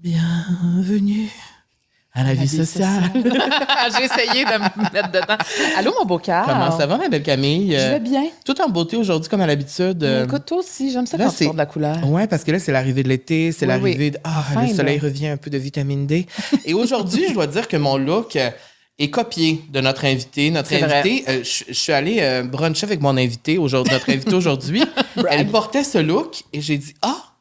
Bienvenue à la vie sociale. J'ai essayé de me mettre dedans. Allô, mon beau cœur. Comment ça va, ma belle Camille? Je vais bien. Tout en beauté aujourd'hui, comme à l'habitude. Écoute, toi aussi, j'aime ça là, quand tu portes de la couleur. Oui, parce que là, c'est l'arrivée de l'été, c'est l'arrivée de... Enfin, le soleil là. revient, un peu de vitamine D. Et aujourd'hui, je dois dire que mon look est copié de notre invité. Notre C'est invité, je suis allée bruncher avec mon invité, notre invité aujourd'hui. Elle portait ce look et j'ai dit,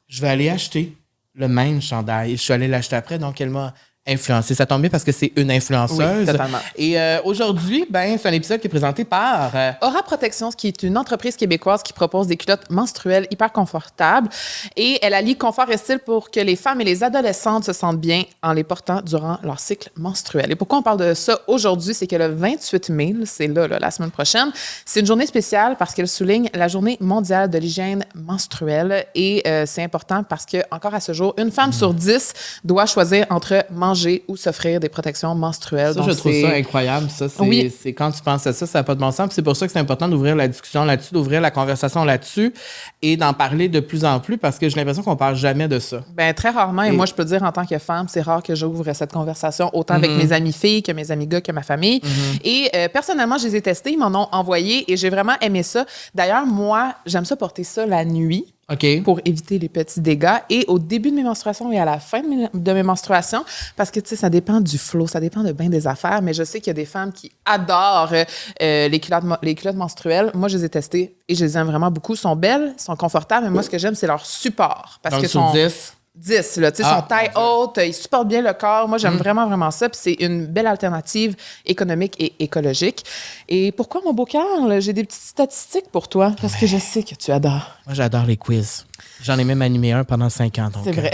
je vais aller acheter le même chandail. Je suis allée l'acheter après, donc elle m'a influencé. Ça tombe bien parce que c'est une influenceuse. Oui, totalement. Et aujourd'hui, c'est un épisode qui est présenté par... Aura Protection, qui est une entreprise québécoise qui propose des culottes menstruelles hyper confortables. Et elle allie confort et style pour que les femmes et les adolescentes se sentent bien en les portant durant leur cycle menstruel. Et pourquoi on parle de ça aujourd'hui? C'est que le 28 mai, c'est là, la semaine prochaine, c'est une journée spéciale parce qu'elle souligne la journée mondiale de l'hygiène menstruelle. Et c'est important parce que, encore à ce jour, une femme sur 10 doit choisir entre manger ou s'offrir des protections menstruelles. Ça, donc, je trouve ça incroyable. Ça, c'est quand tu penses à ça, ça n'a pas de bon sens. Puis c'est pour ça que c'est important d'ouvrir la discussion là-dessus, d'ouvrir la conversation là-dessus et d'en parler de plus en plus parce que j'ai l'impression qu'on ne parle jamais de ça. Bien, très rarement. Et moi, je peux dire, en tant que femme, c'est rare que j'ouvre cette conversation autant avec mes amis filles que mes amis gars que ma famille. Et personnellement, je les ai testés, ils m'en ont envoyé et j'ai vraiment aimé ça. D'ailleurs, moi, j'aime ça porter ça la nuit. OK. Pour éviter les petits dégâts. Et au début de mes menstruations et à la fin de mes menstruations, parce que, tu sais, ça dépend du flow, ça dépend de bien des affaires, mais je sais qu'il y a des femmes qui adorent les culottes menstruelles. Moi, je les ai testées et je les aime vraiment beaucoup. Sont belles, sont confortables, mais moi, ce que j'aime, c'est leur support. Parce donc, que sur 10? 10, là, tu sais, sont taille haute, ils supportent bien le corps. Moi, j'aime vraiment, vraiment ça. Puis c'est une belle alternative économique et écologique. Et pourquoi, mon beau cœur? J'ai des petites statistiques pour toi, parce que je sais que tu adores. Moi, j'adore les quiz. J'en ai même animé un pendant 5 ans. C'est vrai.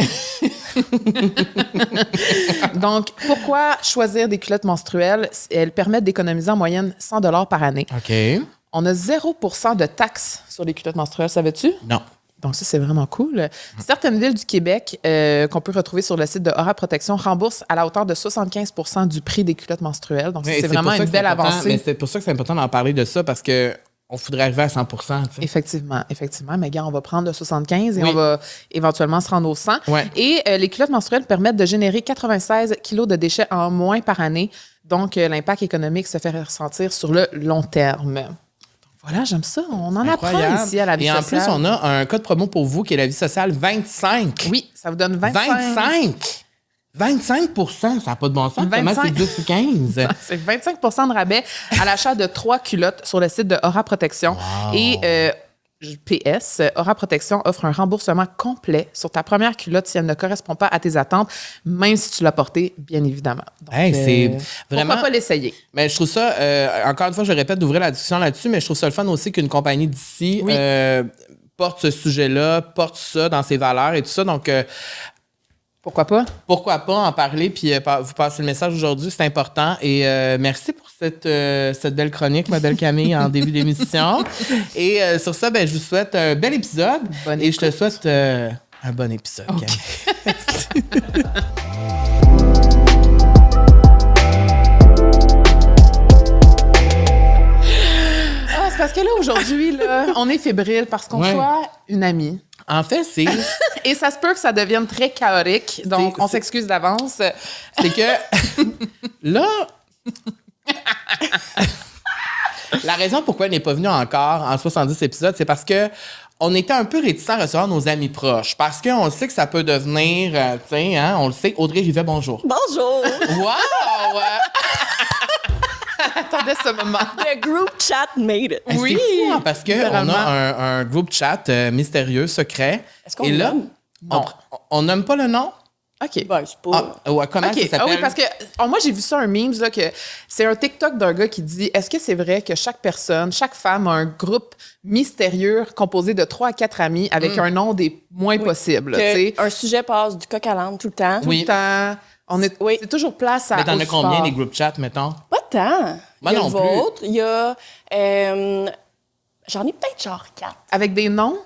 Donc, pourquoi choisir des culottes menstruelles? Elles permettent d'économiser en moyenne 100 $ par année. OK. On a 0% de taxes sur les culottes menstruelles, savais-tu? Non. Donc, ça, c'est vraiment cool. Certaines villes du Québec qu'on peut retrouver sur le site de Aura Protection remboursent à la hauteur de 75% du prix des culottes menstruelles. Donc, c'est vraiment une belle avancée. Mais c'est pour ça que c'est important d'en parler de ça parce que on voudrait arriver à 100%. Tu sais. Effectivement. Mais gars, on va prendre le 75 et on va éventuellement se rendre au 100. Ouais. Et les culottes menstruelles permettent de générer 96 kilos de déchets en moins par année. Donc, l'impact économique se fait ressentir sur le long terme. Voilà, j'aime ça. On en apprend ici à la vie sociale. Et en plus, on a un code promo pour vous qui est la vie sociale 25. Oui, ça vous donne 25. 25 ça n'a pas de bon sens. 25. Comment c'est 10 ou 15? C'est 25 de rabais à l'achat de 3 culottes sur le site de Aura Protection. Wow. Et PS, Aura Protection offre un remboursement complet sur ta première culotte si elle ne correspond pas à tes attentes, même si tu l'as portée, bien évidemment. Donc, C'est vraiment... pourquoi pas l'essayer? Mais je trouve ça, encore une fois, je répète d'ouvrir la discussion là-dessus, mais je trouve ça le fun aussi qu'une compagnie d'ici porte ce sujet-là, porte ça dans ses valeurs et tout ça. Donc, pourquoi pas? Pourquoi pas en parler puis vous passer le message aujourd'hui, c'est important. Et merci pour cette belle chronique, ma belle Camille, en début d'émission. Et sur ça, je vous souhaite un bel épisode. Bonne et écoute. je te souhaite un bon épisode, Camille. C'est parce que là, aujourd'hui, on est fébrile parce qu'on soit une amie. En fait, c'est... Et ça se peut que ça devienne très chaotique, donc on s'excuse d'avance. C'est que là, la raison pourquoi elle n'est pas venue encore en 70 épisodes, c'est parce que on était un peu réticents à recevoir nos amis proches. Parce qu'on sait que ça peut devenir, tu sais, on le sait. Audrey Rivet, bonjour. Bonjour! Wow! Attendez ce moment. The group chat made it. Oui, c'est fou, parce qu'on littéralement. a un groupe chat mystérieux, secret. Est-ce qu'on Et là, nomme? on nomme pas le nom? OK. Ben, c'est pas... Comment OK. ça s'appelle? Ah oui, parce que moi, j'ai vu ça, un meme, là, que c'est un TikTok d'un gars qui dit « Est-ce que c'est vrai que chaque personne, chaque femme a un groupe mystérieux composé de 3 à 4 amis avec un nom des moins possibles? » tu sais. Un sujet passe du coq à l'âne tout le temps. Tout le temps. C'est toujours place à. Mais t'en au as combien, support. les groupes chat, mettons? Pas tant. Moi Il y a non le plus. vôtre, il y a... j'en ai peut-être genre 4. Avec des noms?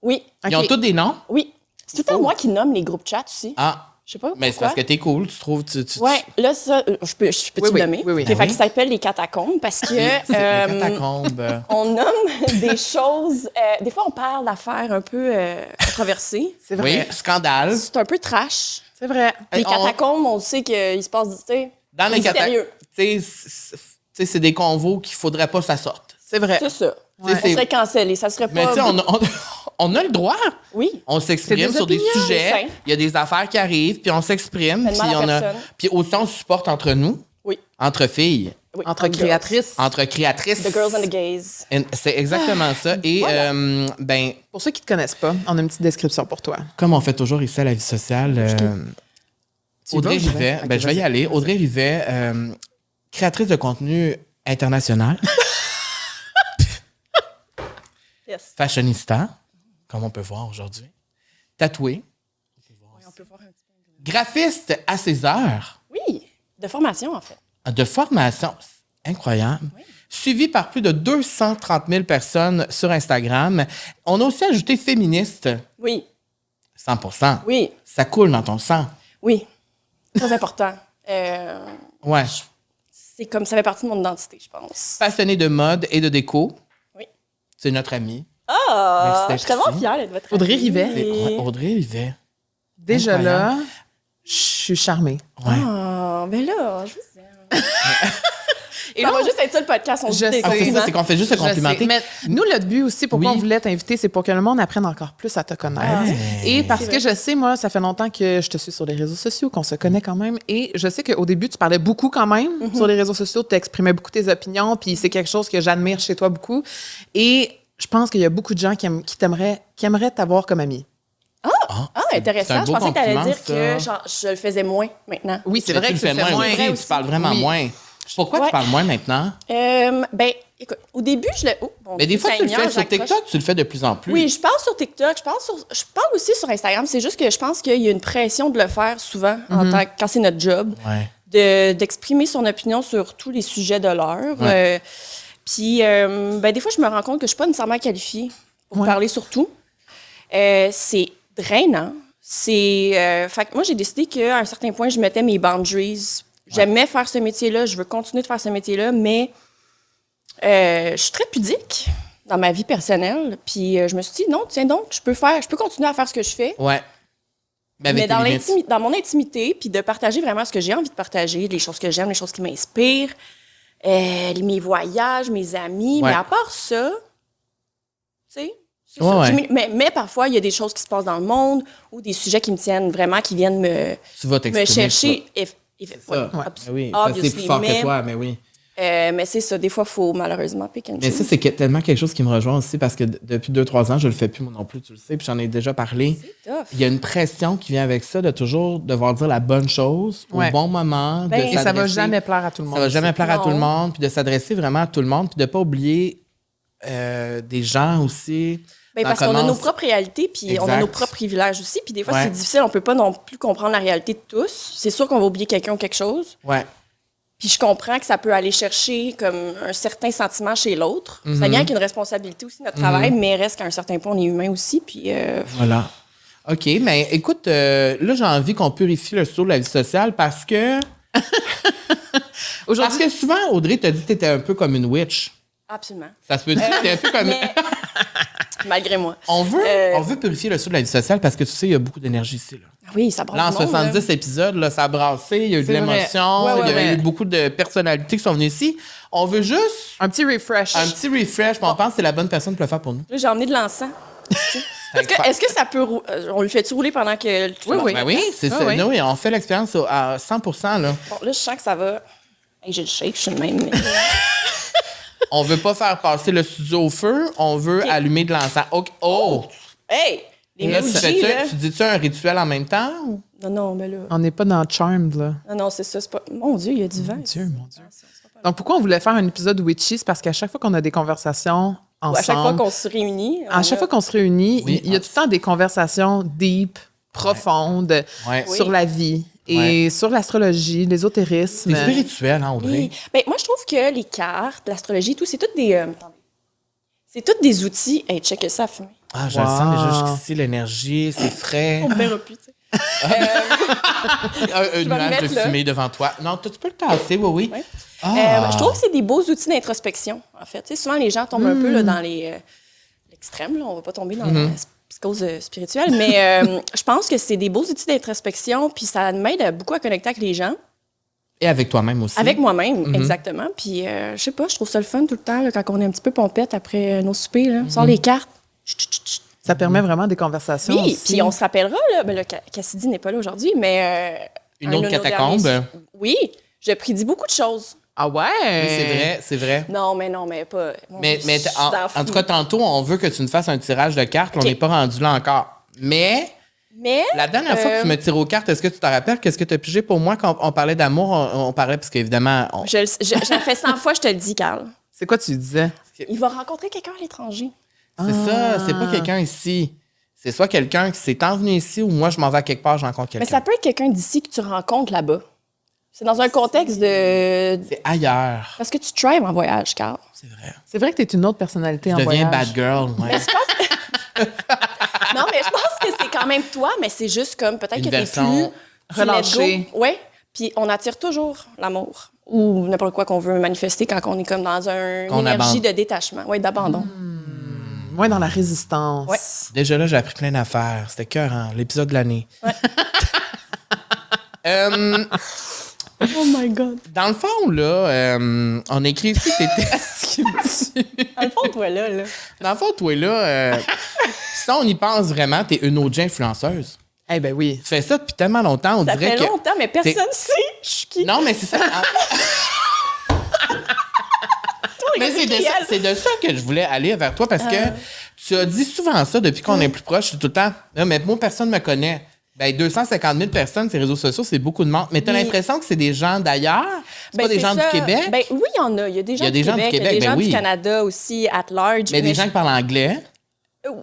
Oui. Ils ont OK. tous des noms? Oui. C'est tout le temps moi qui nomme les groupes chat aussi. Ah, Je sais pas mais c'est pourquoi. parce que t'es cool, tu trouves. Ouais, là, ça, je peux Oui, oui, nommer. oui, oui. OK, Ben fait oui. que ça s'appelle les catacombes parce que C'est les catacombes. on nomme des choses... des fois, on parle d'affaires un peu controversées. C'est vrai. Oui, scandale. C'est un peu trash. C'est vrai. Les On- catacombes, on sait qu'il se passe, tu sais, Dans les mystérieux. catacombes, c'est des convos qu'il faudrait pas que ça sorte. C'est vrai. C'est ça. Ouais. Ça serait cancellé, ça serait Mais pas... tu sais, on a le droit. Oui. On C'est s'exprime des sur des opinions. C'est sujets. sain. Il y a des affaires qui arrivent, puis on s'exprime. Fait de Puis mal à personne. puis aussi, on se supporte entre nous, Oui. entre filles, Oui. Entre créatrices. entre créatrices. The girls and the gays. C'est exactement ça. Et, ben, Pour ceux qui ne te connaissent pas, on a une petite description pour toi. comme on fait toujours ici à la vie sociale, Tu Audrey y vas, Rivet, Ok, ben, je vais y vas-y. aller. Audrey Rivet, créatrice de contenu international, Yes. fashionista, comme on peut voir aujourd'hui, tatouée, Oui, on peut voir un petit peu. graphiste à ses heures, Oui, de formation, en fait. de formation incroyable, suivi par plus de 230 000 personnes sur Instagram. On a aussi ajouté féministe, Oui, 100%. oui, Ça coule dans ton sang. oui. Très important. Ouais. C'est comme ça fait partie de mon identité, je pense. Passionnée de mode et de déco. Oui. C'est notre amie. Ah! Merci Je suis tellement d'être ici. fière d'être votre Audrey amie. Rivet. C'est Audrey Rivet. Déjà Incroyable. là, je suis charmée. Ouais. Ah, ben là, je vous aime. Et Ça là, va juste être ça le podcast, on je se dit des sais. Ah, c'est ça, compliments. c'est qu'on fait juste se je sais. complimenter. Mais nous, le but aussi, pourquoi Oui. on voulait t'inviter, c'est pour que le monde apprenne encore plus à te connaître. Ah, Et parce c'est que vrai. je sais, moi, ça fait longtemps que je te suis sur les réseaux sociaux, qu'on se connaît quand même. Et je sais qu'au début, tu parlais beaucoup quand même sur les réseaux sociaux, tu exprimais beaucoup tes opinions, puis c'est quelque chose que j'admire chez toi beaucoup. Et je pense qu'il y a beaucoup de gens qui aimeraient t'avoir comme ami. Ah, c'est intéressant. un Je beau pensais que tu allais compliment, dire que ça. genre, je le faisais moins maintenant. Oui, c'est Mais vrai tu que le fais moins Vrai aussi. aussi. Tu parles vraiment Oui. moins. Pourquoi Ouais. tu parles moins maintenant? Ben, écoute, au début, je le. Oh, bon, Mais des fois, tu le Seigneur, fais sur j'accroche. TikTok, tu le fais de plus en plus. Oui, je parle sur TikTok, je parle aussi sur Instagram. C'est juste que je pense qu'il y a une pression de le faire souvent quand c'est notre job, Ouais. d'exprimer son opinion sur tous les sujets de l'heure. Ouais. Puis, ben, des fois, je me rends compte que je suis pas nécessairement qualifiée pour parler sur tout. C'est drainant. Fait que moi, j'ai décidé qu'à un certain point, je mettais mes boundaries. J'aimais faire ce métier-là, je veux continuer de faire ce métier-là, mais je suis très pudique dans ma vie personnelle. Puis je me suis dit, non, tiens donc, je peux continuer à faire ce que je fais, Ouais. Mais avec mais tes limites. dans mon intimité, puis de partager vraiment ce que j'ai envie de partager, les choses que j'aime, les choses qui m'inspirent, mes voyages, mes amis. Ouais. Mais à part ça, tu sais, c'est Ouais, ça. ouais. Mais parfois, il y a des choses qui se passent dans le monde ou des sujets qui me tiennent vraiment, qui viennent Tu vas me t'exprimer. chercher. C'est ça. Ouais, Ben oui, parce que c'est plus obviously, fort que mais- toi, mais oui. mais c'est ça, des fois, il faut malheureusement pick and Mais choose. ça, c'est tellement quelque chose qui me rejoint aussi parce que depuis 2-3 ans, je le fais plus moi non plus, tu le sais, puis j'en ai déjà parlé. C'est tough. Il y a une pression qui vient avec ça de toujours devoir dire la bonne chose Ouais. au bon moment. Ben, de Et ça va s'adresser- jamais plaire à tout le monde. Ça va jamais plaire à Non. tout le monde, puis de s'adresser vraiment à tout le monde, puis de pas oublier des gens aussi. Ben, Dans parce qu'on a comment nos c'est- propres réalités, puis on a Exact. nos propres privilèges aussi. Puis des fois, Ouais. c'est difficile, on peut pas non plus comprendre la réalité de tous. C'est sûr qu'on va oublier quelqu'un ou quelque chose. Ouais. Puis je comprends que ça peut aller chercher comme un certain sentiment chez l'autre. Mm-hmm. Ça vient avec une responsabilité aussi, notre travail, mais reste qu'à un certain point, on est humain aussi. Puis Voilà. OK, mais écoute, là, j'ai envie qu'on purifie le saut de la vie sociale parce que Aujourd'hui, souvent, Audrey t'a dit que t'étais un peu comme une witch. absolument. Ça se peut dire que t'es un peu comme... Mais malgré moi. On veut purifier le saut de la vie sociale parce que tu sais, il y a beaucoup d'énergie ici. Là, Oui, ça brasse là en du monde, 70 épisodes, là, ça a brassé, il y a eu de C'est vrai. l'émotion, Ouais, il y a ouais. eu beaucoup de personnalités qui sont venues ici. On veut juste un petit refresh. un petit refresh, puis on pense que c'est la bonne personne pour le faire pour nous. Là, j'ai emmené de l'encens. Est-ce que ça peut... on le fait-tu rouler pendant que... Oui, oui. Ben oui, c'est Ah ça. oui. Non, oui, on fait l'expérience à 100%. Là. Bon, là, je sens que ça va... Hey, j'ai le shake, je suis le même. mais- On veut pas faire passer le studio au feu, on veut Ok. allumer de l'encens. OK. Oh! Hey! Les Là, tu bougies, là. tu dis-tu un rituel en même temps? Ou? Non, mais là... On n'est pas dans Charmed, là. Non, c'est ça, c'est pas... Mon Dieu, il y a du vent. Mon Dieu. Donc, pourquoi on voulait faire un épisode Witchy? C'est parce qu'à chaque fois qu'on a des conversations ensemble, À chaque fois qu'on se réunit... à chaque fois qu'on se réunit, Oui. il y a tout le temps des conversations deep, profondes Ouais. sur la vie et sur l'astrologie, l'ésotérisme. C'est spirituel, hein, Audrey? Oui. Ben, moi, je trouve que les cartes, l'astrologie, tout, c'est toutes des... c'est tous des outils... Hey, check ça, fumer. Ah, je le sens déjà jusqu'ici, l'énergie, c'est frais. On ne verra plus, tu sais. Un vais me nuage de mettre là. fumée devant toi. Non, tu peux le tasser, oui. Ouais. Ah. Je trouve que c'est des beaux outils d'introspection, en fait. Tu sais, souvent, les gens tombent un peu là, dans l'extrême. Là. On ne va pas tomber dans la psychose spirituelle, mais je pense que c'est des beaux outils d'introspection, puis ça m'aide beaucoup à connecter avec les gens. Et avec toi-même aussi. Avec moi-même, exactement. Puis, je sais pas, je trouve ça le fun tout le temps, là, quand on est un petit peu pompette après nos soupers, là. On sort les cartes. Ça permet vraiment des conversations Oui, aussi. puis on se rappellera, là, Cassidy n'est pas là aujourd'hui, mais... Une autre catacombe. Oui, je prédis beaucoup de choses. Ah ouais? Oui, c'est vrai. Non, mais pas... Mais en tout cas, tantôt, on veut que tu nous fasses un tirage de cartes. On n'est pas rendu là encore. Mais la dernière fois que tu me tires aux cartes, est-ce que tu te rappelles? Qu'est-ce que tu as pigé pour moi quand on parlait d'amour? On parlait, parce qu'évidemment... J'en fais 100 fois, je te le dis, Carl. C'est quoi tu disais? Il va rencontrer quelqu'un à l'étranger. C'est ça, c'est pas quelqu'un ici. C'est soit quelqu'un qui s'est envenu ici ou moi, je m'en vais à quelque part, je rencontre quelqu'un. Mais ça peut être quelqu'un d'ici que tu rencontres là-bas. C'est dans un contexte de... C'est ailleurs. Parce que tu thrives en voyage, Carl. C'est vrai. C'est vrai que tu es une autre personnalité Je en deviens voyage. bad girl, ouais. Mais je pense... Non, mais je pense que c'est quand même toi, mais c'est juste comme peut-être Une que t'es version plus... relâchée. Oui, puis on attire toujours l'amour ou n'importe quoi qu'on veut manifester quand on est comme dans une énergie de détachement, oui, d'abandon. Moins dans la résistance. Ouais. Déjà là, j'ai appris plein d'affaires. C'était cœur, l'épisode de l'année. Ouais. Oh my God. Dans le fond, là, on a écrit ici que t'étais... Dans le fond, toi, là. Dans le fond, toi, là, si on y pense vraiment, t'es une OG influenceuse. Eh ben oui. Tu fais ça depuis tellement longtemps, on Ça dirait fait que... longtemps, mais personne ne sait je suis qui. Non, mais c'est ça. Mais c'est de ça que je voulais aller vers toi parce que tu as dit souvent ça depuis qu'on est plus proche. Tout le temps, ah, mais moi, personne ne me connaît. Ben, 250 000 personnes, ces réseaux sociaux, c'est beaucoup de monde. Mais tu as l'impression que c'est des gens d'ailleurs? C'est pas des gens du Québec? Ben, oui, il y en a. Il y a des gens du Québec, il y a des gens du Canada aussi, at large. Mais des gens qui parlent anglais?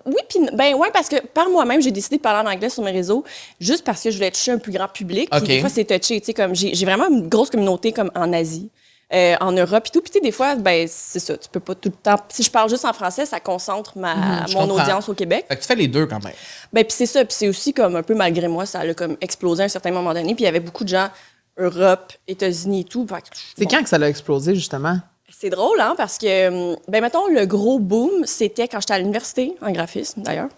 Oui, puis ben ouais, parce que par moi-même, j'ai décidé de parler en anglais sur mes réseaux juste parce que je voulais toucher un plus grand public. Puis des fois, c'est touché. Tu sais, comme j'ai vraiment une grosse communauté comme en Asie. En Europe et tout. Puis, tu sais, des fois, ben, c'est ça. Tu peux pas tout le temps. Si je parle juste en français, ça concentre mon audience au Québec. Fait que tu fais les deux quand même. Ben, puis c'est ça. Puis c'est aussi comme un peu malgré moi, ça a comme explosé à un certain moment donné. Puis il y avait beaucoup de gens, Europe, États-Unis et tout. C'est quand que ça l'a explosé, justement? C'est drôle, hein, parce que, ben, mettons, le gros boom, c'était quand j'étais à l'université, en graphisme, d'ailleurs.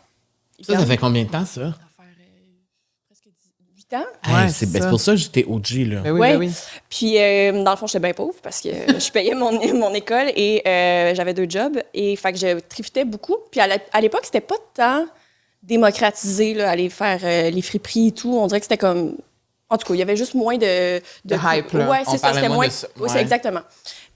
Ça fait combien de temps, ça? Ça va faire presque 8 ans. Ouais, Hey, c'est c'est ça. pour ça que j'étais OG, là. Ben oui, Ouais. ben oui. Puis, dans le fond, j'étais bien pauvre parce que je payais mon école et j'avais 2 jobs. Et fait que je trifitais beaucoup. Puis, à l'époque, c'était pas tant démocratisé, là, aller faire les friperies et tout. On dirait que c'était comme... En tout cas, il y avait juste moins de hype, là. Ouais, On c'est ça. parlait C'était moins moins... de ça. Ouais, c'est Ouais. exactement.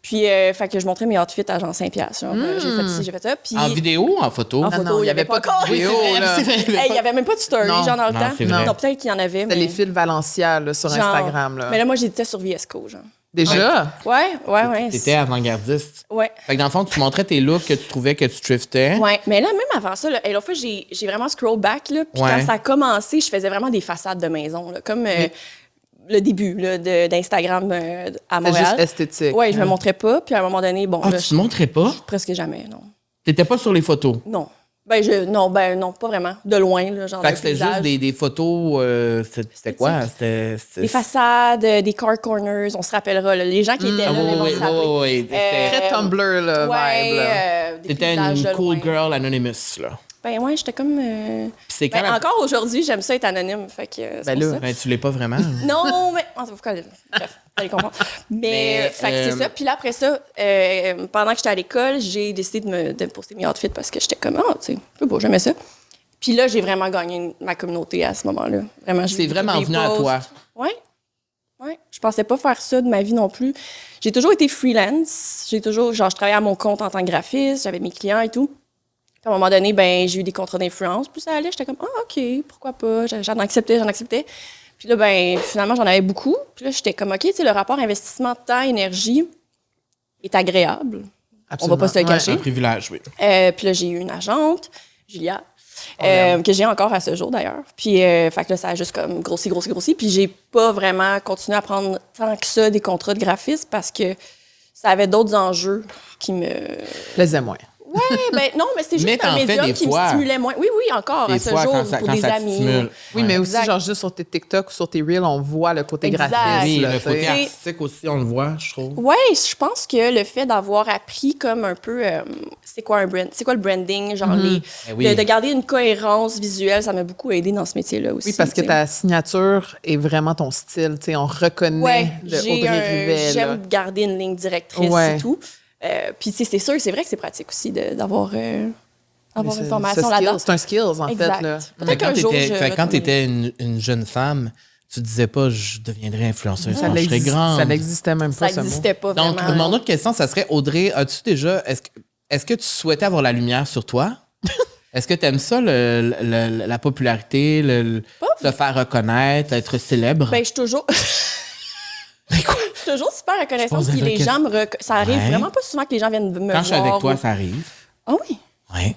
Puis, fait que je montrais mes outfits à genre 5 $. Genre, j'ai fait ci, j'ai fait ça. Puis, En vidéo ou en photo? en photo, non, il n'y avait pas encore. de vidéo, là. Hey, il n'y avait même pas de story, Non. genre, dans le Non, temps. c'est vrai. Non, peut-être qu'il y en avait, C'était mais... les fils Valencia, là, sur genre- Instagram, là. Mais là, moi, j'étais sur VSCO, genre. Déjà? Ouais. T'étais avant-gardiste. Ouais. Fait que dans le fond, tu montrais tes looks que tu trouvais que tu thriftais. Ouais, mais là, même avant ça, là, et l'autre fois, j'ai vraiment scroll back, là, puis Ouais. quand ça a commencé, je faisais vraiment des façades de maison, là, comme le début là, d'Instagram à C'était Montréal. juste esthétique. Ouais, je me montrais pas, puis à un moment donné, bon, Ah, là, tu te montrais pas? presque jamais, non. T'étais pas sur les photos? Non. Non, pas vraiment. De loin, là, genre Fait un que c'était paysage. juste des photos... c'était quoi? C'était... Des façades, des car corners, on se rappellera, là, les gens qui étaient là, Ah, ils vont oui, se rappeler. oui. Très Tumblr, là, vibe, là. Des T'étais paysages une de cool loin. girl anonymous, là. Ben ouais, j'étais comme... Puis c'est quand Ben, même... encore aujourd'hui, j'aime ça être anonyme, fait que c'est Ben pour là. ça. Ben, tu l'es pas vraiment. Non, mais... bref, vous allez comprendre. Mais fait que c'est ça. Puis là, après ça, pendant que j'étais à l'école, j'ai décidé de me poster mes outfits parce que j'étais comme, tu sais, j'aimais ça. Puis là, j'ai vraiment gagné ma communauté à ce moment-là. Vraiment, C'est vraiment venu à toi. Oui. Ouais. Je pensais pas faire ça de ma vie non plus. J'ai toujours été freelance. J'ai toujours, genre, je travaillais à mon compte en tant que graphiste, j'avais mes clients et tout. Puis à un moment donné, ben, j'ai eu des contrats d'influence. Puis ça allait, j'étais comme, OK, pourquoi pas. J'en acceptais. Puis là, ben, finalement, j'en avais beaucoup. Puis là, j'étais comme, OK, tu sais, le rapport investissement temps-énergie est agréable. Absolument. On va pas se le Ouais. cacher. Un privilège, oui. Puis là, j'ai eu une agente, Julia, que j'ai encore à ce jour d'ailleurs. Puis, fait que là, ça a juste comme grossi. Puis j'ai pas vraiment continué à prendre tant que ça des contrats de graphisme parce que ça avait d'autres enjeux qui me... Plaisait moins. ben non, mais c'est Mais juste un t'en fais médium des qui fois. me stimulait moins. Oui, encore, Des à ce fois, jour, quand pour ça des te amis. stimule. Oui, mais aussi, Exact. genre, juste sur tes TikTok ou sur tes Reels, on voit le côté Exact. graphiste. Oui, là, le tu sais. côté artistique aussi, on le voit, je trouve. Ouais, je pense que le fait d'avoir appris comme un peu, c'est quoi un brand, c'est quoi le branding, genre Ben oui. de garder une cohérence visuelle, ça m'a beaucoup aidé dans ce métier-là aussi. Oui, parce que tu sais. ta signature est vraiment ton style. Tu sais, on reconnaît Ouais, le Audrey Rivet. là. j'aime garder une ligne directrice Ouais. et tout. Puis tu sais, c'est sûr, c'est vrai que c'est pratique aussi d'avoir avoir Mais une formation là-dedans. C'est un skills, en Exact. fait. Là. Peut-être qu'un jour, je Quand tu retournerai. étais une jeune femme, tu disais pas je deviendrais influenceuse Ça quand je serais grande. ça n'existait même pas, Ça ce mot. n'existait pas Donc, vraiment. mon autre question, ça serait, Audrey, as-tu déjà, est-ce que tu souhaitais avoir la lumière sur toi? Est-ce que tu aimes ça, la popularité, te faire reconnaître, être célèbre? Ben, je suis toujours... Mais quoi? Je suis toujours super reconnaissante. Je pose Puis la les question. gens ça arrive Ouais. vraiment pas souvent que les gens viennent me voir. Quand je suis avec toi, ou- ça arrive. Ah oui? Oui.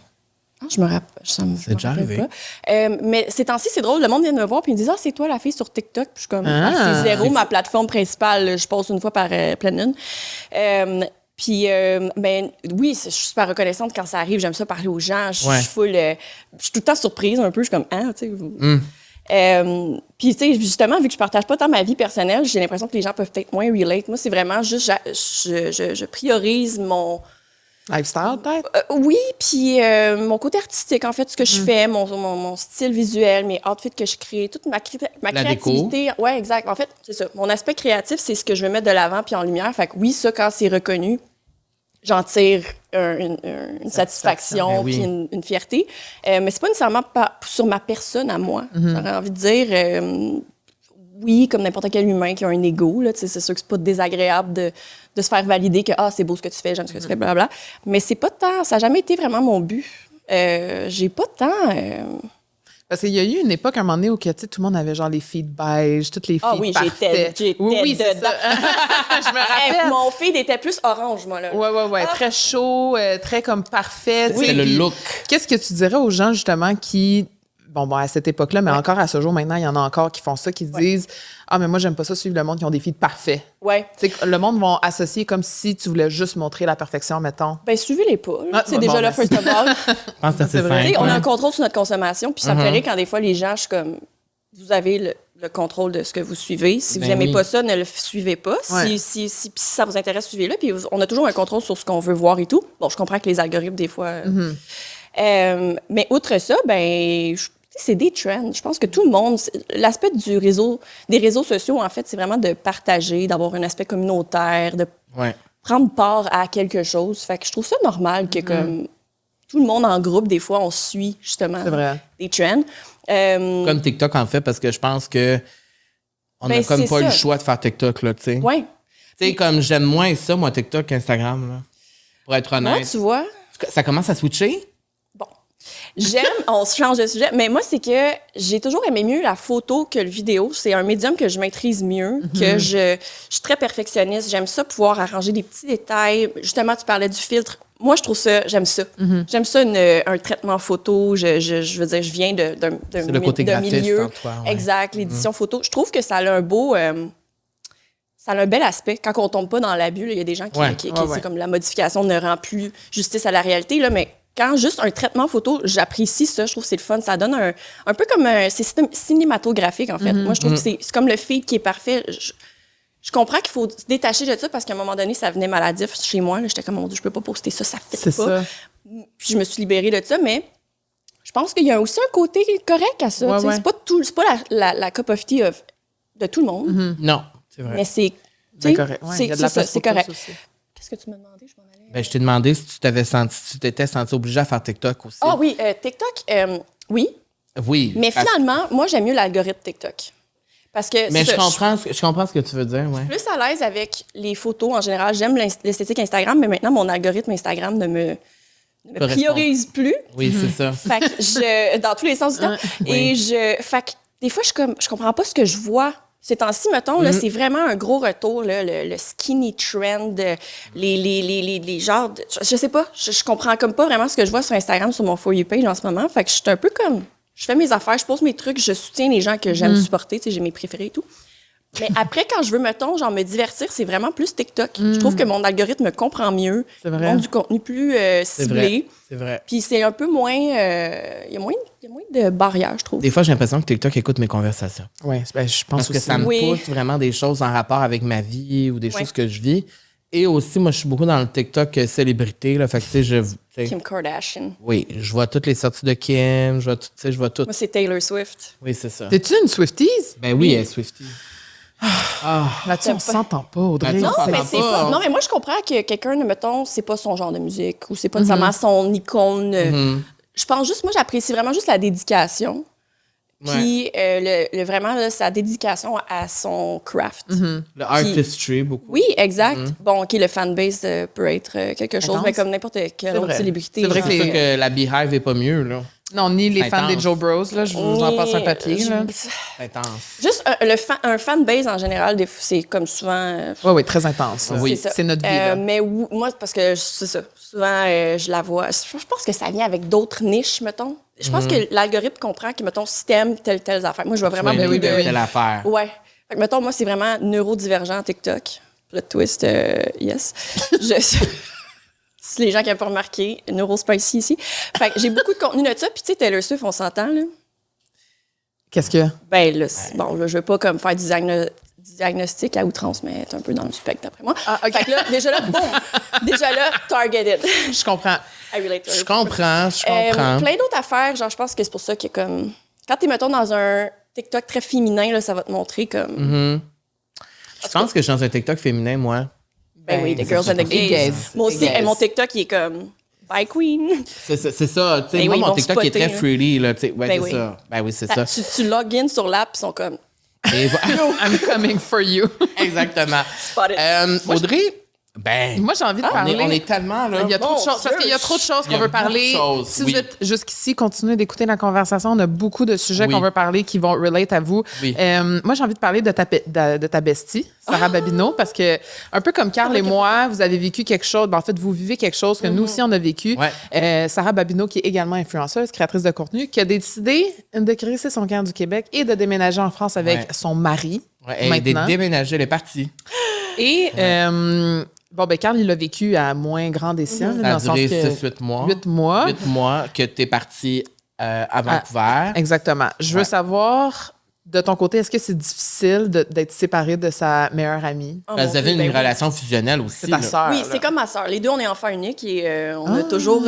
Ah, je me rappelle. C'est déjà arrivé. Mais ces temps-ci, c'est drôle. Le monde vient me voir puis ils me disent « Ah, c'est toi la fille sur TikTok. » Puis je suis comme Ah. C'est zéro ma plateforme principale. là. Je pose une fois par pleine lune. Puis, ben, oui, je suis super reconnaissante quand ça arrive. J'aime ça parler aux gens. Je Ouais. suis full... je suis tout le temps surprise un peu. Je suis comme « Ah, tu sais... vous- Puis, tu sais, justement, vu que je partage pas tant ma vie personnelle, j'ai l'impression que les gens peuvent peut-être moins relate. Moi, c'est vraiment juste... Je priorise mon... Lifestyle, peut-être? Oui, puis mon côté artistique, en fait, ce que je fais, mon style visuel, mes outfits que je crée, toute ma La déco. créativité. Oui, exact. En fait, c'est ça. Mon aspect créatif, c'est ce que je veux mettre de l'avant puis en lumière. Fait que oui, ça, quand c'est reconnu, j'en tire une satisfaction Ben oui. puis une fierté. Mais c'est pas nécessairement sur ma personne à moi. J'aurais envie de dire... oui, comme n'importe quel humain qui a un ego, là, tu sais, c'est sûr que c'est pas désagréable de se faire valider que ah, c'est beau ce que tu fais, j'aime ce que tu fais, blablabla. Mais c'est pas tant, ça n'a jamais été vraiment mon but. J'ai pas tant. Parce qu'il y a eu une époque, à un moment donné, où que, tu sais, tout le monde avait genre les feeds beige, toutes les feeds Ah oui, j'étais oui, c'est dedans. ça. Je me rappelle. Mon feed était plus orange, moi, là. Ouais. Ah. Très chaud, très comme parfait. tu C'est sais, le puis look. Qu'est-ce que tu dirais aux gens, justement, qui... Bon, à cette époque-là, mais encore à ce jour, maintenant, il y en a encore qui font ça, qui se disent « Ah, mais moi, j'aime pas ça, suivre le monde qui ont des feeds parfaits. » Ouais. Tu sais, le monde va associer comme si tu voulais juste montrer la perfection, mettons. Ben, suivez-les pas. là. Ah, C'est bon, déjà là, merci. first of all. Je pense que c'est C'est vrai. Tu sais, simple. on a hein. un contrôle sur notre consommation, puis ça me fait rire quand des fois, les gens, je suis comme, vous avez le contrôle de ce que vous suivez. Si vous Ben n'aimez oui. pas ça, ne le suivez pas. Ouais. Si ça vous intéresse, suivez-le. Puis on a toujours un contrôle sur ce qu'on veut voir et tout. Bon, je comprends que les algorithmes, des fois... mais outre ça, ben... c'est des trends. Je pense que tout le monde... L'aspect des réseaux sociaux, en fait, c'est vraiment de partager, d'avoir un aspect communautaire, de Ouais. prendre part à quelque chose. Fait que je trouve ça normal que comme tout le monde en groupe, des fois, on suit justement C'est vrai. des trends. Comme TikTok en fait, parce que je pense que on Ben, a comme c'est pas eu le ça. choix de faire TikTok, là, tu sais. Ouais. Tu sais, comme j'aime moins ça, moi, TikTok qu'Instagram, là. Pour être Moi, honnête. tu vois, Ça commence à switcher? bon, j'aime, on se change de sujet, mais moi, c'est que j'ai toujours aimé mieux la photo que le vidéo. C'est un médium que je maîtrise mieux, que je suis très perfectionniste. J'aime ça, pouvoir arranger des petits détails. Justement, tu parlais du filtre. Moi, je trouve ça, j'aime ça. J'aime ça, un traitement photo. Je veux dire, je viens d'un C'est le côté d'un graphiste milieu. en toi, ouais. Exact, l'édition photo. Je trouve que ça a un beau... ça a un bel aspect. Quand on tombe pas dans l'abus, là, il y a des gens qui, Ouais. c'est comme la modification ne rend plus justice à la réalité, là, mais quand juste un traitement photo, j'apprécie ça, je trouve que c'est le fun. Ça donne un peu comme c'est cinématographique, en fait. Moi, je trouve que c'est comme le feed qui est parfait. Je comprends qu'il faut se détacher de ça parce qu'à un moment donné, ça venait maladif chez moi. Là. J'étais comme, mon Dieu, je peux pas poster ça, ça fait C'est pas. ça. Puis je me suis libérée de ça, mais je pense qu'il y a aussi un côté correct à ça. Ouais, tu sais. ouais. C'est pas la cup of tea de tout le monde, Non, c'est vrai. mais c'est... tu C'est sais, correct. Ouais, il y a de la c'est ça, place c'est pour tous correct. aussi. Qu'est-ce que tu m'as demandé? Je m'en allais. Ben, je t'ai demandé si tu t'étais senti obligé à faire TikTok aussi. Ah oui, TikTok, oui. Oui. Mais parce- finalement, moi, j'aime mieux l'algorithme TikTok. Parce que Mais c'est je ça, comprends ce que tu veux dire, ouais. suis plus à l'aise avec les photos en général. J'aime l'esthétique Instagram, mais maintenant, mon algorithme Instagram ne me Correspond. priorise plus. Oui, c'est ça. Fait que dans tous les sens du temps. Et fait que des fois, je comprends pas ce que je vois. Ces temps-ci, mettons, là, c'est vraiment un gros retour, là, le skinny trend, les genres de, je sais pas, je comprends comme pas vraiment ce que je vois sur Instagram, sur mon For You page en ce moment. Fait que je suis un peu comme, je fais mes affaires, je pose mes trucs, je soutiens les gens que j'aime supporter, tu sais, j'ai mes préférés et tout. Mais après, quand je veux, mettons, genre me divertir, c'est vraiment plus TikTok. Je trouve que mon algorithme me comprend mieux. C'est vrai. Montre du contenu plus ciblé. C'est vrai. Puis c'est un peu moins... Il y a moins de barrières, je trouve. Des fois, j'ai l'impression que TikTok écoute mes conversations. Oui, ben, je pense Parce que aussi. ça me Oui. pousse vraiment des choses en rapport avec ma vie ou des Ouais. choses que je vis. Et aussi, moi, je suis beaucoup dans le TikTok célébrité. Là, fait que, tu sais, tu sais, Kim Kardashian. oui, je vois toutes les sorties de Kim, je vois tout, tu sais, je vois tout. Moi, c'est Taylor Swift. Oui, c'est ça. T'es-tu une Swifties? Ben oui, elle est Swiftie. Là-dessus, on s'entend pas, Audrey. Ben, Non, ça mais va c'est pas. pas... Non, mais moi, je comprends que quelqu'un, mettons, c'est pas son genre de musique ou c'est pas nécessairement son icône. Je pense juste... Moi, j'apprécie vraiment juste la dédication. Puis, vraiment, là, sa dédication à son craft. Le artistry, beaucoup. Oui, exact. Bon, OK, le fanbase peut être quelque chose, Intense. mais comme n'importe quelle autre vrai. célébrité. C'est vrai genre. que C'est sûr que la Beehive est pas mieux, là. Non, ni les C'est fans des intense. Joe Bros, là, je vous en passe un papier. Là. C'est intense. Juste un fanbase en général, c'est comme souvent. Oui, très intense. là. Oui. ça. C'est notre vie. Là. Mais moi, parce que c'est ça. Souvent, je la vois. Je pense que ça vient avec d'autres niches, mettons. Je pense que l'algorithme comprend que, mettons, si t'aimes telle affaire. Moi, je vois vraiment Oui, beaucoup de... telle affaire. Ouais. Fait que, mettons, moi, c'est vraiment neurodivergent TikTok. Le twist, yes. Si les gens qui n'ont pas remarqué, neurospicy ici. Fait que j'ai beaucoup de contenu de ça. Puis, tu sais, Taylor Swift, on s'entend, là. Qu'est-ce que. Ben, là, bon, là, je veux pas comme faire du diagnostic à outrance, mais être un peu dans le spectre, d'après moi. Ah, OK. Fait que là, déjà là, boum! Déjà là, targeted. Je comprends. I relate to her. Je comprends. Plein d'autres affaires, genre, je pense que c'est pour ça que, comme... Quand t'es, mettons, dans un TikTok très féminin, là, ça va te montrer comme... Je pense que je suis dans un TikTok féminin, moi. Ben oui, The Girls and the Les Gays. gays. Moi aussi, Les gays. mon TikTok, il est comme... Bye, Queen. C'est ça. Tu sais, Ben moi, oui, ils mon vont TikTok est spotter, très là. freely, là. Tu sais, ouais, Ben c'est oui. ça. Ben oui, c'est ça. Tu login sur l'app, ils sont comme... Et I'm coming for you. Exactement. Spotted. Audrey, ben, Moi, j'ai envie de parler. on est tellement, là. Il y a trop de Mon choses. Parce Dieu. qu'il y a trop de choses Il y qu'on a veut beaucoup parler. de choses, Si oui. vous êtes jusqu'ici, continuez d'écouter la conversation. On a beaucoup de sujets Oui. qu'on veut parler qui vont relate à vous. Oui. Moi, j'ai envie de parler de ta bestie, Sarah Babineau, parce que, un peu comme Carl et moi, vous avez vécu quelque chose. Ben, en fait, vous vivez quelque chose que nous aussi, on a vécu. Ouais. Sarah Babineau, qui est également influenceuse, créatrice de contenu, qui a décidé de créer son camp du Québec et de déménager en France avec Ouais. son mari. Ouais, et maintenant. déménager, elle est partie. Et, bon, ben, Carl, il l'a vécu à moins grand escient. Ça dans a le sens duré que 6-8 mois. 8 mois. 8 mois que tu es partie à Vancouver. Exactement. Je veux Ouais. savoir, de ton côté, est-ce que c'est difficile d'être séparé de sa meilleure amie? Oh, Parce mon que vous avez Dieu, une ben oui. relation fusionnelle aussi. C'est ta là. sœur. Oui, là. c'est comme ma sœur. Les deux, on est enfants uniques et on a toujours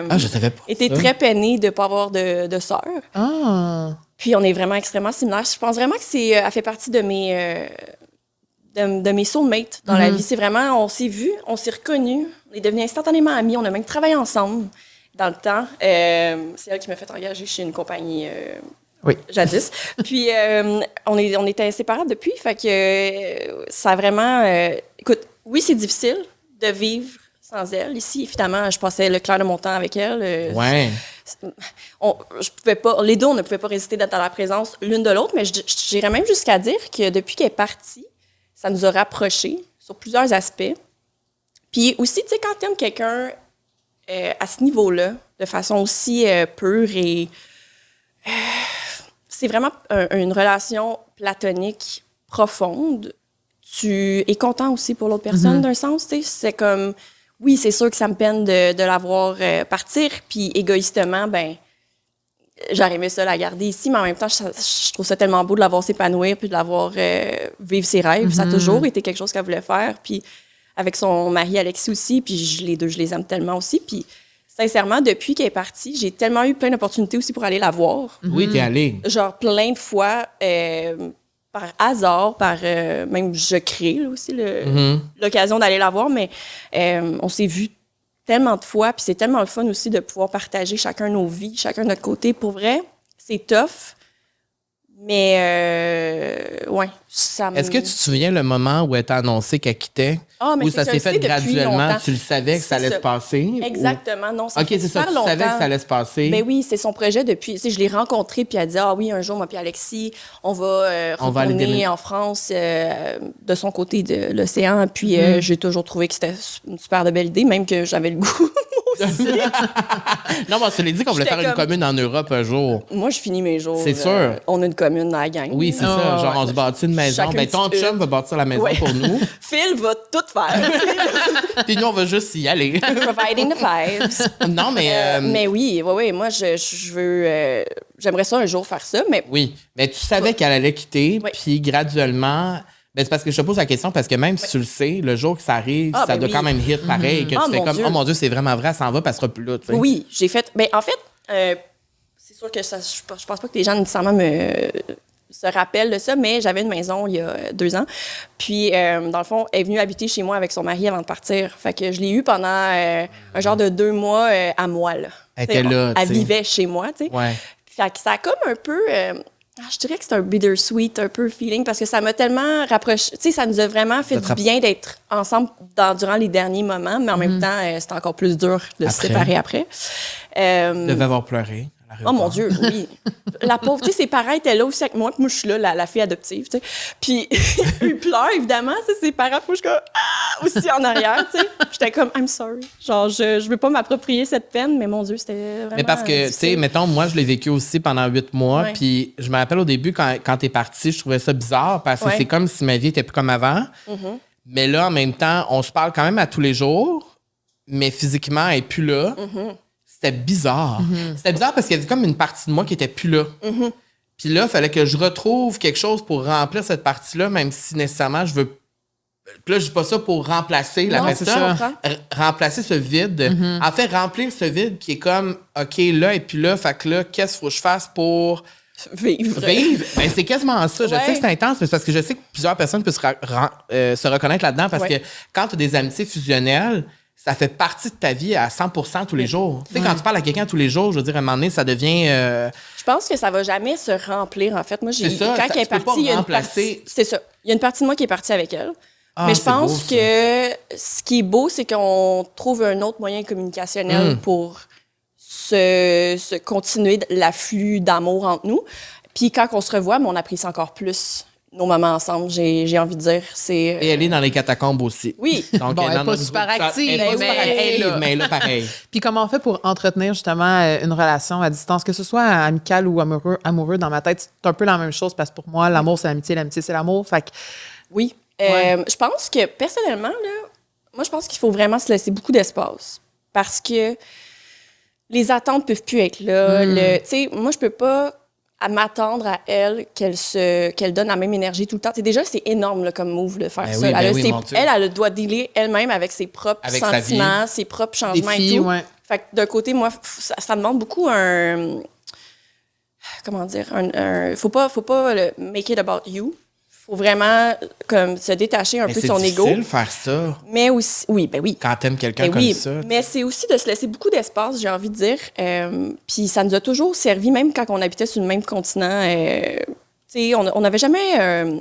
Ah, je savais pas. été ça. très peinés de ne pas avoir de sœur. Ah! Puis on est vraiment extrêmement similaires. Je pense vraiment que elle fait partie de mes de mes soulmates dans la vie. C'est vraiment, on s'est vus, on s'est reconnus, on est devenus instantanément amis, on a même travaillé ensemble dans le temps. C'est elle qui m'a fait engager chez une compagnie Oui. jadis. Puis on était inséparables depuis, fait que ça a vraiment... écoute, oui, c'est difficile de vivre sans elle. Ici, évidemment, je passais le clair de mon temps avec elle. Ouais. Je pouvais pas, les deux, on ne pouvait pas résister d'être à la présence l'une de l'autre, mais j'irais même jusqu'à dire que depuis qu'elle est partie, ça nous a rapprochés sur plusieurs aspects. Puis aussi, tu sais, quand tu aimes quelqu'un à ce niveau-là, de façon aussi pure et... c'est vraiment une relation platonique profonde. Tu es content aussi pour l'autre personne, d'un sens, tu sais. C'est comme... Oui, c'est sûr que ça me peine de la voir partir, puis égoïstement, ben j'aurais aimé ça la garder ici, mais en même temps, je trouve ça tellement beau de la voir s'épanouir, puis de la voir vivre ses rêves. Ça a toujours été quelque chose qu'elle voulait faire, puis avec son mari Alexis aussi, puis les deux, je les aime tellement aussi, puis sincèrement, depuis qu'elle est partie, j'ai tellement eu plein d'opportunités aussi pour aller la voir. Oui, t'es allée. Genre plein de fois, par hasard, même je crée là, aussi l'occasion d'aller la voir, mais on s'est vus tellement de fois, puis c'est tellement le fun aussi de pouvoir partager chacun nos vies, chacun de notre côté. Pour vrai, c'est tough, mais ouais, ça me... Est-ce que tu te souviens le moment où elle t'a annoncé qu'elle quittait? Ah, mais Ou c'est ça s'est je le fait sais depuis graduellement? longtemps. Tu le savais que ça C'est allait ça. se passer? Exactement, non, ça OK, fait c'est ça. super Tu savais que longtemps. ça allait se passer? Ben oui, c'est son projet depuis. Tu sais, je l'ai rencontré, puis elle dit ah oui, un jour, moi puis Alexis, on va On va aller retourner déménager. en France de son côté de l'océan. Puis j'ai toujours trouvé que c'était une super de belle idée, même que j'avais le goût, moi Non, mais on se l'est dit qu'on voulait J'étais faire une comme- commune en Europe un jour. Moi, je finis mes jours. C'est sûr. On a une commune dans la gang. Oui, c'est ça. Genre, ouais. on se bâtit une maison. Chacun Ben, ton une petite chum va bâtir la maison Ouais. pour nous. Phil va tout faire. Puis nous, on va juste y aller. Providing the vibes. Non, mais... Mais oui, moi, je veux... j'aimerais ça un jour faire ça, mais Oui, mais tu savais qu'elle allait quitter, Oui. puis graduellement... Ben, c'est parce que je te pose la question, parce que même si tu le sais, le jour que ça arrive, Ah, ça ben doit oui. quand même hit pareil, que Ah, tu fais mon comme, Dieu. oh mon Dieu, c'est vraiment vrai, elle s'en va, puis elle sera plus là, tu sais. oui, j'ai fait... Ben, en fait, c'est sûr que ça, je pense pas que les gens nécessairement se rappellent de ça, mais j'avais une maison il y a 2 ans. Puis, dans le fond, elle est venue habiter chez moi avec son mari avant de partir. Fait que je l'ai eue pendant un genre de 2 mois à moi, là. Elle était T'sais, là, Elle tu sais. vivait chez moi, tu sais. Ouais. Fait que ça a comme un peu... je dirais que c'est un bittersweet, un peu feeling, parce que ça m'a tellement rapproché. Tu sais, ça nous a vraiment fait du bien d'être ensemble durant les derniers moments, mais en même temps, c'était encore plus dur de se Après. séparer après. Elle devait avoir pleuré. à Oh mon l'aéroport. Dieu, oui. La pauvre, tu sais, ses parents étaient là aussi avec moi, puis moi, je suis là, la fille adoptive, tu sais. Puis, ils pleurent, évidemment, tu sais, ses parents, puis moi, je suis comme, aussi en arrière, tu sais. J'étais comme, I'm sorry. Genre, je veux pas m'approprier cette peine, mais mon Dieu, c'était vraiment. Mais parce que, tu sais, difficile. mettons, moi, je l'ai vécu aussi pendant 8 mois. Ouais. Puis je me rappelle au début, quand t'es partie, je trouvais ça bizarre parce que Ouais. c'est comme si ma vie était plus comme avant. Mais là, en même temps, on se parle quand même à tous les jours, mais physiquement, elle n'est plus là. C'était bizarre. C'était bizarre parce qu'il y avait comme une partie de moi qui était plus là. Puis là, il fallait que je retrouve quelque chose pour remplir cette partie-là, même si nécessairement je veux. Puis là, je dis pas ça pour remplacer la Non, c'est personne. ça. Remplacer ce vide. En fait, remplir ce vide qui est comme, OK, là et puis là, fait que là, qu'est-ce qu'il faut que je fasse pour Vivre. vivre? Ben, c'est quasiment ça. Je Ouais. sais que c'est intense, mais c'est parce que je sais que plusieurs personnes peuvent se reconnaître là-dedans parce Ouais. que quand tu as des amitiés fusionnelles, ça fait partie de ta vie à 100% tous les jours. Tu sais, quand tu parles à quelqu'un tous les jours, je veux dire, à un moment donné, ça devient... Je pense que ça va jamais se remplir, en fait. Moi, C'est ça, quand ça- elle est tu peux pas partie, il y a une remplacer. partie. C'est ça. Il y a une partie de moi qui est partie avec elle. Ah, Mais je c'est beau, pense ça. que ce qui est beau, c'est qu'on trouve un autre moyen communicationnel Mm. pour se continuer l'afflux d'amour entre nous. Puis quand on se revoit, mais on apprécie encore plus nos moments ensemble, j'ai envie de dire. C'est Et elle est dans les catacombes aussi. Oui. Donc, Bon, elle est dans pas notre super groupe chat. active, Elle est pas mais super elle est active, là. mais là, pareil. Puis comment on fait pour entretenir justement une relation à distance, que ce soit amical ou amoureux dans ma tête, c'est un peu la même chose parce que pour moi, l'amour, c'est l'amitié, c'est l'amour. Fait que, Oui. Ouais. Je pense que, personnellement, là, moi, je pense qu'il faut vraiment se laisser beaucoup d'espace. Parce que les attentes peuvent plus être là. Tu sais, moi, je peux pas m'attendre à elle qu'elle donne la même énergie tout le temps. Tu sais, déjà, c'est énorme là, comme move de faire Ben ça. oui, ben elle, a oui, ses- mon Dieu. elle doit dealer elle-même avec ses propres Avec sa vie. sentiments, ses propres changements filles, et tout. ouais. Fait que d'un côté, moi, ça demande beaucoup un... Comment dire? Faut pas le make it about you. Faut vraiment comme se détacher un Mais peu de c'est son ego. difficile faire ça Mais aussi, oui, ben oui. quand t'aimes quelqu'un Ben comme oui, ça. mais c'est aussi de se laisser beaucoup d'espace, j'ai envie de dire. Puis ça nous a toujours servi, même quand on habitait sur le même continent. Tu sais, on n'avait jamais...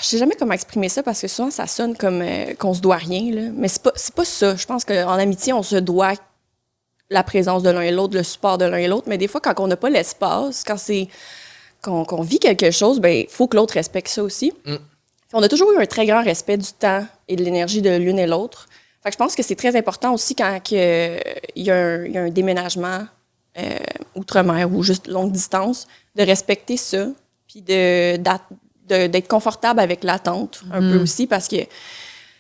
je sais jamais comment exprimer ça parce que souvent, ça sonne comme qu'on se doit rien. Là. Mais c'est pas ça. Je pense qu'en amitié, on se doit la présence de l'un et l'autre, le support de l'un et l'autre. Mais des fois, quand on n'a pas l'espace, quand c'est qu'on vit quelque chose, ben il faut que l'autre respecte ça aussi. On a toujours eu un très grand respect du temps et de l'énergie de l'une et l'autre. Fait que je pense que c'est très important aussi quand il y a un déménagement outre-mer ou juste longue distance, de respecter ça, puis d'être confortable avec l'attente un peu aussi, parce que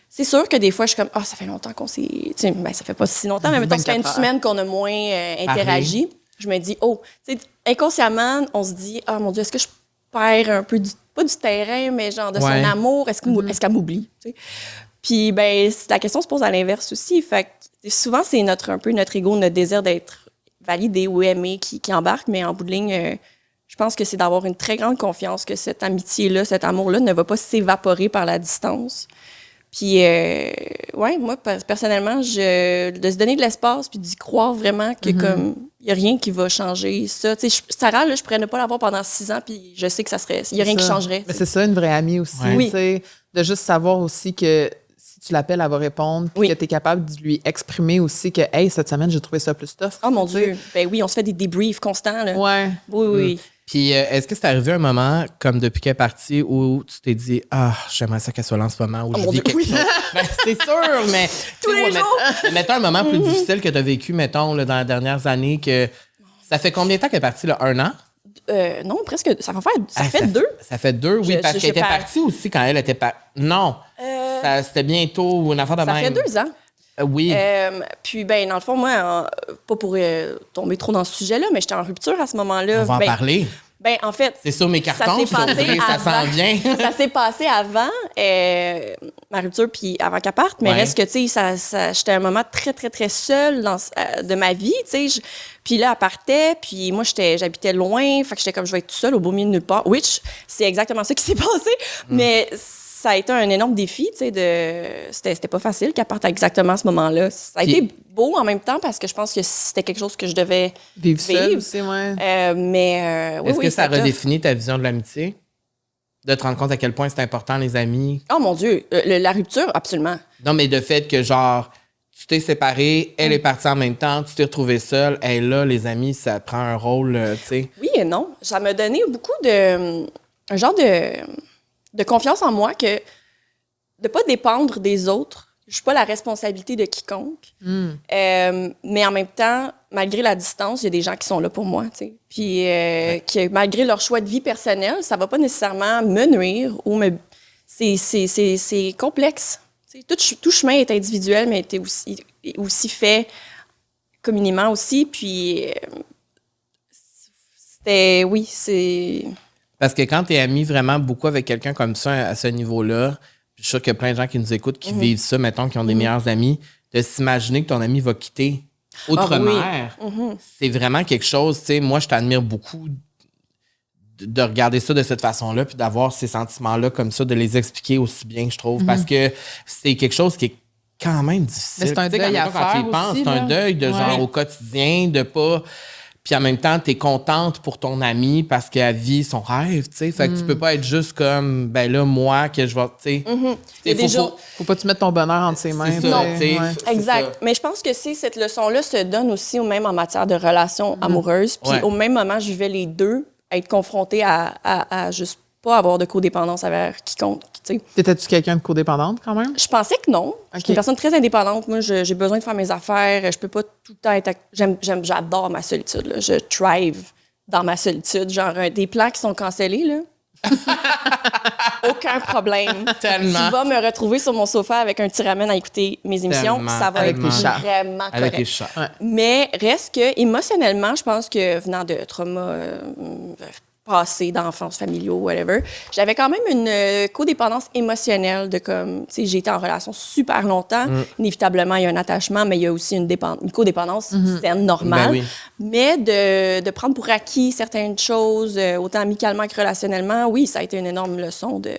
c'est sûr que des fois, je suis comme, ça fait longtemps qu'on s'est... Tu sais, ben, ça fait pas si longtemps, mais mettons, ça fait une 24 heures. semaine qu'on a moins interagi. Je me dis, tu sais, inconsciemment, on se dit, mon Dieu, est-ce que je perds un peu pas du terrain, mais genre de Ouais. son amour, est-ce qu'elle m'oublie, tu sais? Puis, ben, la question se pose à l'inverse aussi. Fait que souvent, c'est un peu notre ego, notre désir d'être validé ou aimé qui embarque, mais en bout de ligne, je pense que c'est d'avoir une très grande confiance que cette amitié-là, cet amour-là ne va pas s'évaporer par la distance. Puis, ouais, moi, personnellement, de se donner de l'espace puis d'y croire vraiment que, comme, il n'y a rien qui va changer ça. Tu sais, Sarah, là, je pourrais ne pas l'avoir pendant 6 ans puis je sais que il n'y a rien qui changerait. Mais c'est ça, une vraie amie aussi. Ouais. Tu sais, de juste savoir aussi que si tu l'appelles, elle va répondre, puis Oui. que tu es capable de lui exprimer aussi que, hey, cette semaine, j'ai trouvé ça plus tough. Oh mon Tu sais. Dieu! Ben oui, on se fait des débriefs constants, là. Ouais. Oui, oui. Puis, est-ce que c'est arrivé un moment, comme depuis qu'elle est partie, où tu t'es dit « Ah, j'aimerais ça qu'elle soit là en ce moment, où je vis quelque chose. » Ben, c'est sûr, mais... Tous les jours! Mettons un moment plus difficile que tu as vécu, mettons, là, dans les dernières années, que... Ça fait combien de temps qu'elle est partie, là? 1 an? Non, presque. Ça fait 2. Ça fait 2, oui, parce qu'elle était partie aussi quand elle était partie. Non, c'était bientôt une affaire de même. Ça fait 2 ans. Oui. Puis, ben, dans le fond, moi, pas pour tomber trop dans ce sujet-là, mais j'étais en rupture à ce moment-là. On va en parler. Ben, en fait, c'est sur mes cartons, ça s'en vient. Ça s'est passé avant ma rupture, puis avant qu'elle parte, mais reste que, tu sais, j'étais à un moment très, très, très seule de ma vie, tu sais. Puis là, elle partait, puis moi, j'habitais loin, fait que j'étais comme, je vais être toute seule au beau milieu de nulle part. Which, c'est exactement ça qui s'est passé, mais ça a été un énorme défi, tu sais, c'était pas facile qu'elle parte exactement à ce moment-là. Ça a été beau en même temps parce que je pense que c'était quelque chose que je devais vivre. Seule aussi, ouais. Oui, Est-ce que ça redéfinit ta vision de l'amitié? De te rendre compte à quel point c'est important, les amis? Oh mon Dieu, la rupture, absolument. Non, mais de fait que, genre, tu t'es séparée, elle est partie en même temps, tu t'es retrouvée seule, et là, les amis, ça prend un rôle, tu sais. Oui et non. Ça m'a donné beaucoup un genre de confiance en moi que de pas dépendre des autres. Je suis pas la responsabilité de quiconque. Mais en même temps, malgré la distance, il y a des gens qui sont là pour moi, tu sais. Puis que malgré leur choix de vie personnel, ça va pas nécessairement me nuire ou me... C'est complexe. Tu sais, tout chemin est individuel, mais est aussi fait communément aussi. Puis c'est... Parce que quand tu es ami vraiment beaucoup avec quelqu'un comme ça, à ce niveau-là, je suis sûr qu'il y a plein de gens qui nous écoutent, qui vivent ça, mettons, qui ont des meilleurs amis, de s'imaginer que ton ami va quitter outre-mer, c'est vraiment quelque chose, tu sais, moi, je t'admire beaucoup de regarder ça de cette façon-là, puis d'avoir ces sentiments-là comme ça, de les expliquer aussi bien, je trouve, parce que c'est quelque chose qui est quand même difficile. Mais c'est un deuil à faire aussi, c'est un deuil de genre au quotidien, de pas... Puis en même temps, t'es contente pour ton ami parce qu'elle vit son rêve, tu sais. Fait que tu peux pas être juste comme, ben là, moi, que je vais, tu sais. Faut pas te mettre ton bonheur entre ses mains. C'est ça, exact. Ça. Mais je pense que cette leçon-là se donne aussi, même en matière de relations amoureuses. Puis au même moment, je vivais les deux, à être confrontée à juste pas avoir de codépendance envers quiconque. T'étais-tu quelqu'un de codépendante quand même? Je pensais que non. Je suis une personne très indépendante. Moi, j'ai besoin de faire mes affaires. Je peux pas tout le temps être... J'adore ma solitude. Là. Je thrive dans ma solitude. Genre, des plans qui sont cancellés, là. Aucun problème. Tellement. Tu vas me retrouver sur mon sofa avec un petit ramen à écouter mes émissions. Tellement. Ça va avec être vraiment correct. Avec les chats. Ouais. Mais reste que, émotionnellement, je pense que venant de traumas passés, d'enfance familiaux, whatever, j'avais quand même une codépendance émotionnelle de comme, tu sais, j'ai été en relation super longtemps. Inévitablement, il y a un attachement, mais il y a aussi une codépendance, c'est normal. Ben oui. Mais de prendre pour acquis certaines choses, autant amicalement que relationnellement, oui, ça a été une énorme leçon de...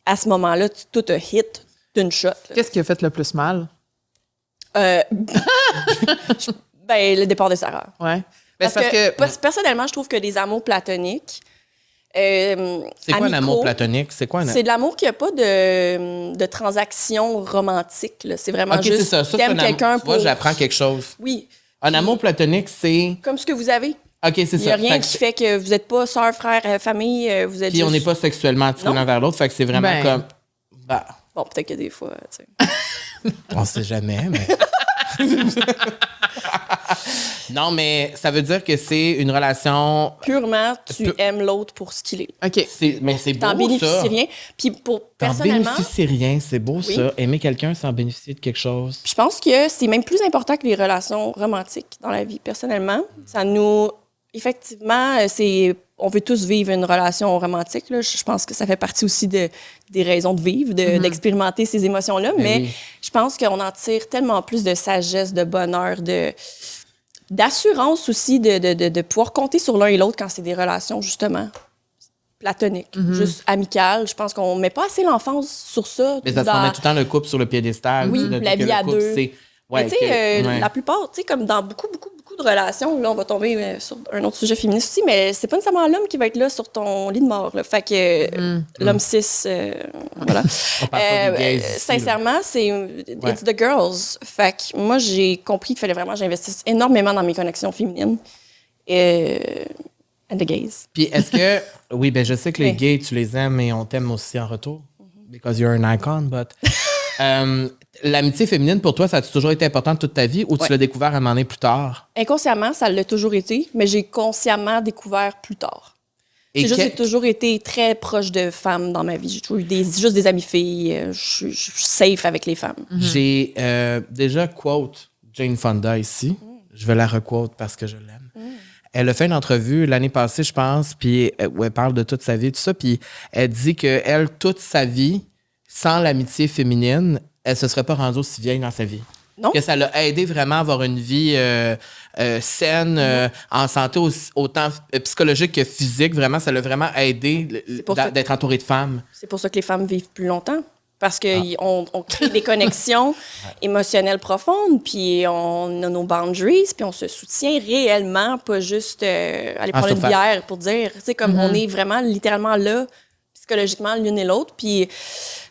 À ce moment-là, tout a hit d'une shot. Là. Qu'est-ce qui a fait le plus mal? Ben, le départ de Sarah. Ouais. Parce que personnellement, je trouve que les amours platoniques... c'est quoi un amour platonique? C'est de l'amour qui n'a pas de transaction romantique. Là. C'est vraiment juste ça, t'aimes quelqu'un pour... Tu vois, j'apprends quelque chose. Oui. Un amour platonique, c'est... Comme ce que vous avez. OK, c'est ça. Il n'y a rien qui fait que vous n'êtes pas sœur, frère, famille, vous êtes Puis on n'est pas sexuellement attirés l'un vers l'autre, fait que c'est vraiment comme... Bah. Bon, peut-être que des fois, tu sais... On sait jamais, mais... Non, mais ça veut dire que c'est une relation... Purement, tu aimes l'autre pour ce qu'il est. OK. Mais c'est beau, ça. T'en bénéficies rien. Puis personnellement... T'en bénéficies rien, c'est beau, ça. Aimer quelqu'un sans bénéficier de quelque chose. Puis je pense que c'est même plus important que les relations romantiques dans la vie, personnellement. Ça nous... Effectivement, on veut tous vivre une relation romantique. Là. Je pense que ça fait partie aussi des raisons de vivre, d'expérimenter ces émotions-là. Mais je pense qu'on en tire tellement plus de sagesse, de bonheur, d'assurance aussi, de pouvoir compter sur l'un et l'autre quand c'est des relations, justement, platoniques, juste amicales. Je pense qu'on ne met pas assez l'enfance sur ça. Mais ça se met tout le temps le couple sur le piédestal. Oui, la vie à deux. Ouais, mais tu sais, la plupart, tu sais, comme dans beaucoup de relations, là, on va tomber sur un autre sujet féministe aussi, mais c'est pas nécessairement l'homme qui va être là sur ton lit de mort. Là. Fait que l'homme cis, voilà. On parle pas des gays ici, sincèrement, c'est it's the girls. Fait que moi, j'ai compris qu'il fallait vraiment que j'investisse énormément dans mes connexions féminines. and the gays. Puis est-ce que... Oui, ben je sais que les gays, tu les aimes et on t'aime aussi en retour. Because you're an icon, but... l'amitié féminine, pour toi, ça a-tu toujours été important toute ta vie ou tu l'as découvert à un moment donné plus tard? Inconsciemment, ça l'a toujours été, mais j'ai consciemment découvert plus tard. J'ai toujours été très proche de femmes dans ma vie. J'ai toujours eu juste des amies filles. Je suis safe avec les femmes. J'ai déjà quote Jane Fonda ici. Je vais la requote parce que je l'aime. Elle a fait une entrevue l'année passée, je pense, puis où elle parle de toute sa vie, tout ça, puis elle dit qu'elle, toute sa vie, sans l'amitié féminine, elle se serait pas rendue aussi vieille dans sa vie. Non. Que ça l'a aidé vraiment à avoir une vie saine, en santé autant psychologique que physique. Vraiment, ça l'a vraiment aidé d'être entourée de femmes. C'est pour ça que les femmes vivent plus longtemps. Parce qu'on crée des connexions émotionnelles profondes, puis on a nos boundaries, puis on se soutient réellement, pas juste aller prendre une bière pour dire, tu sais, comme on est vraiment littéralement là, psychologiquement, l'une et l'autre. Puis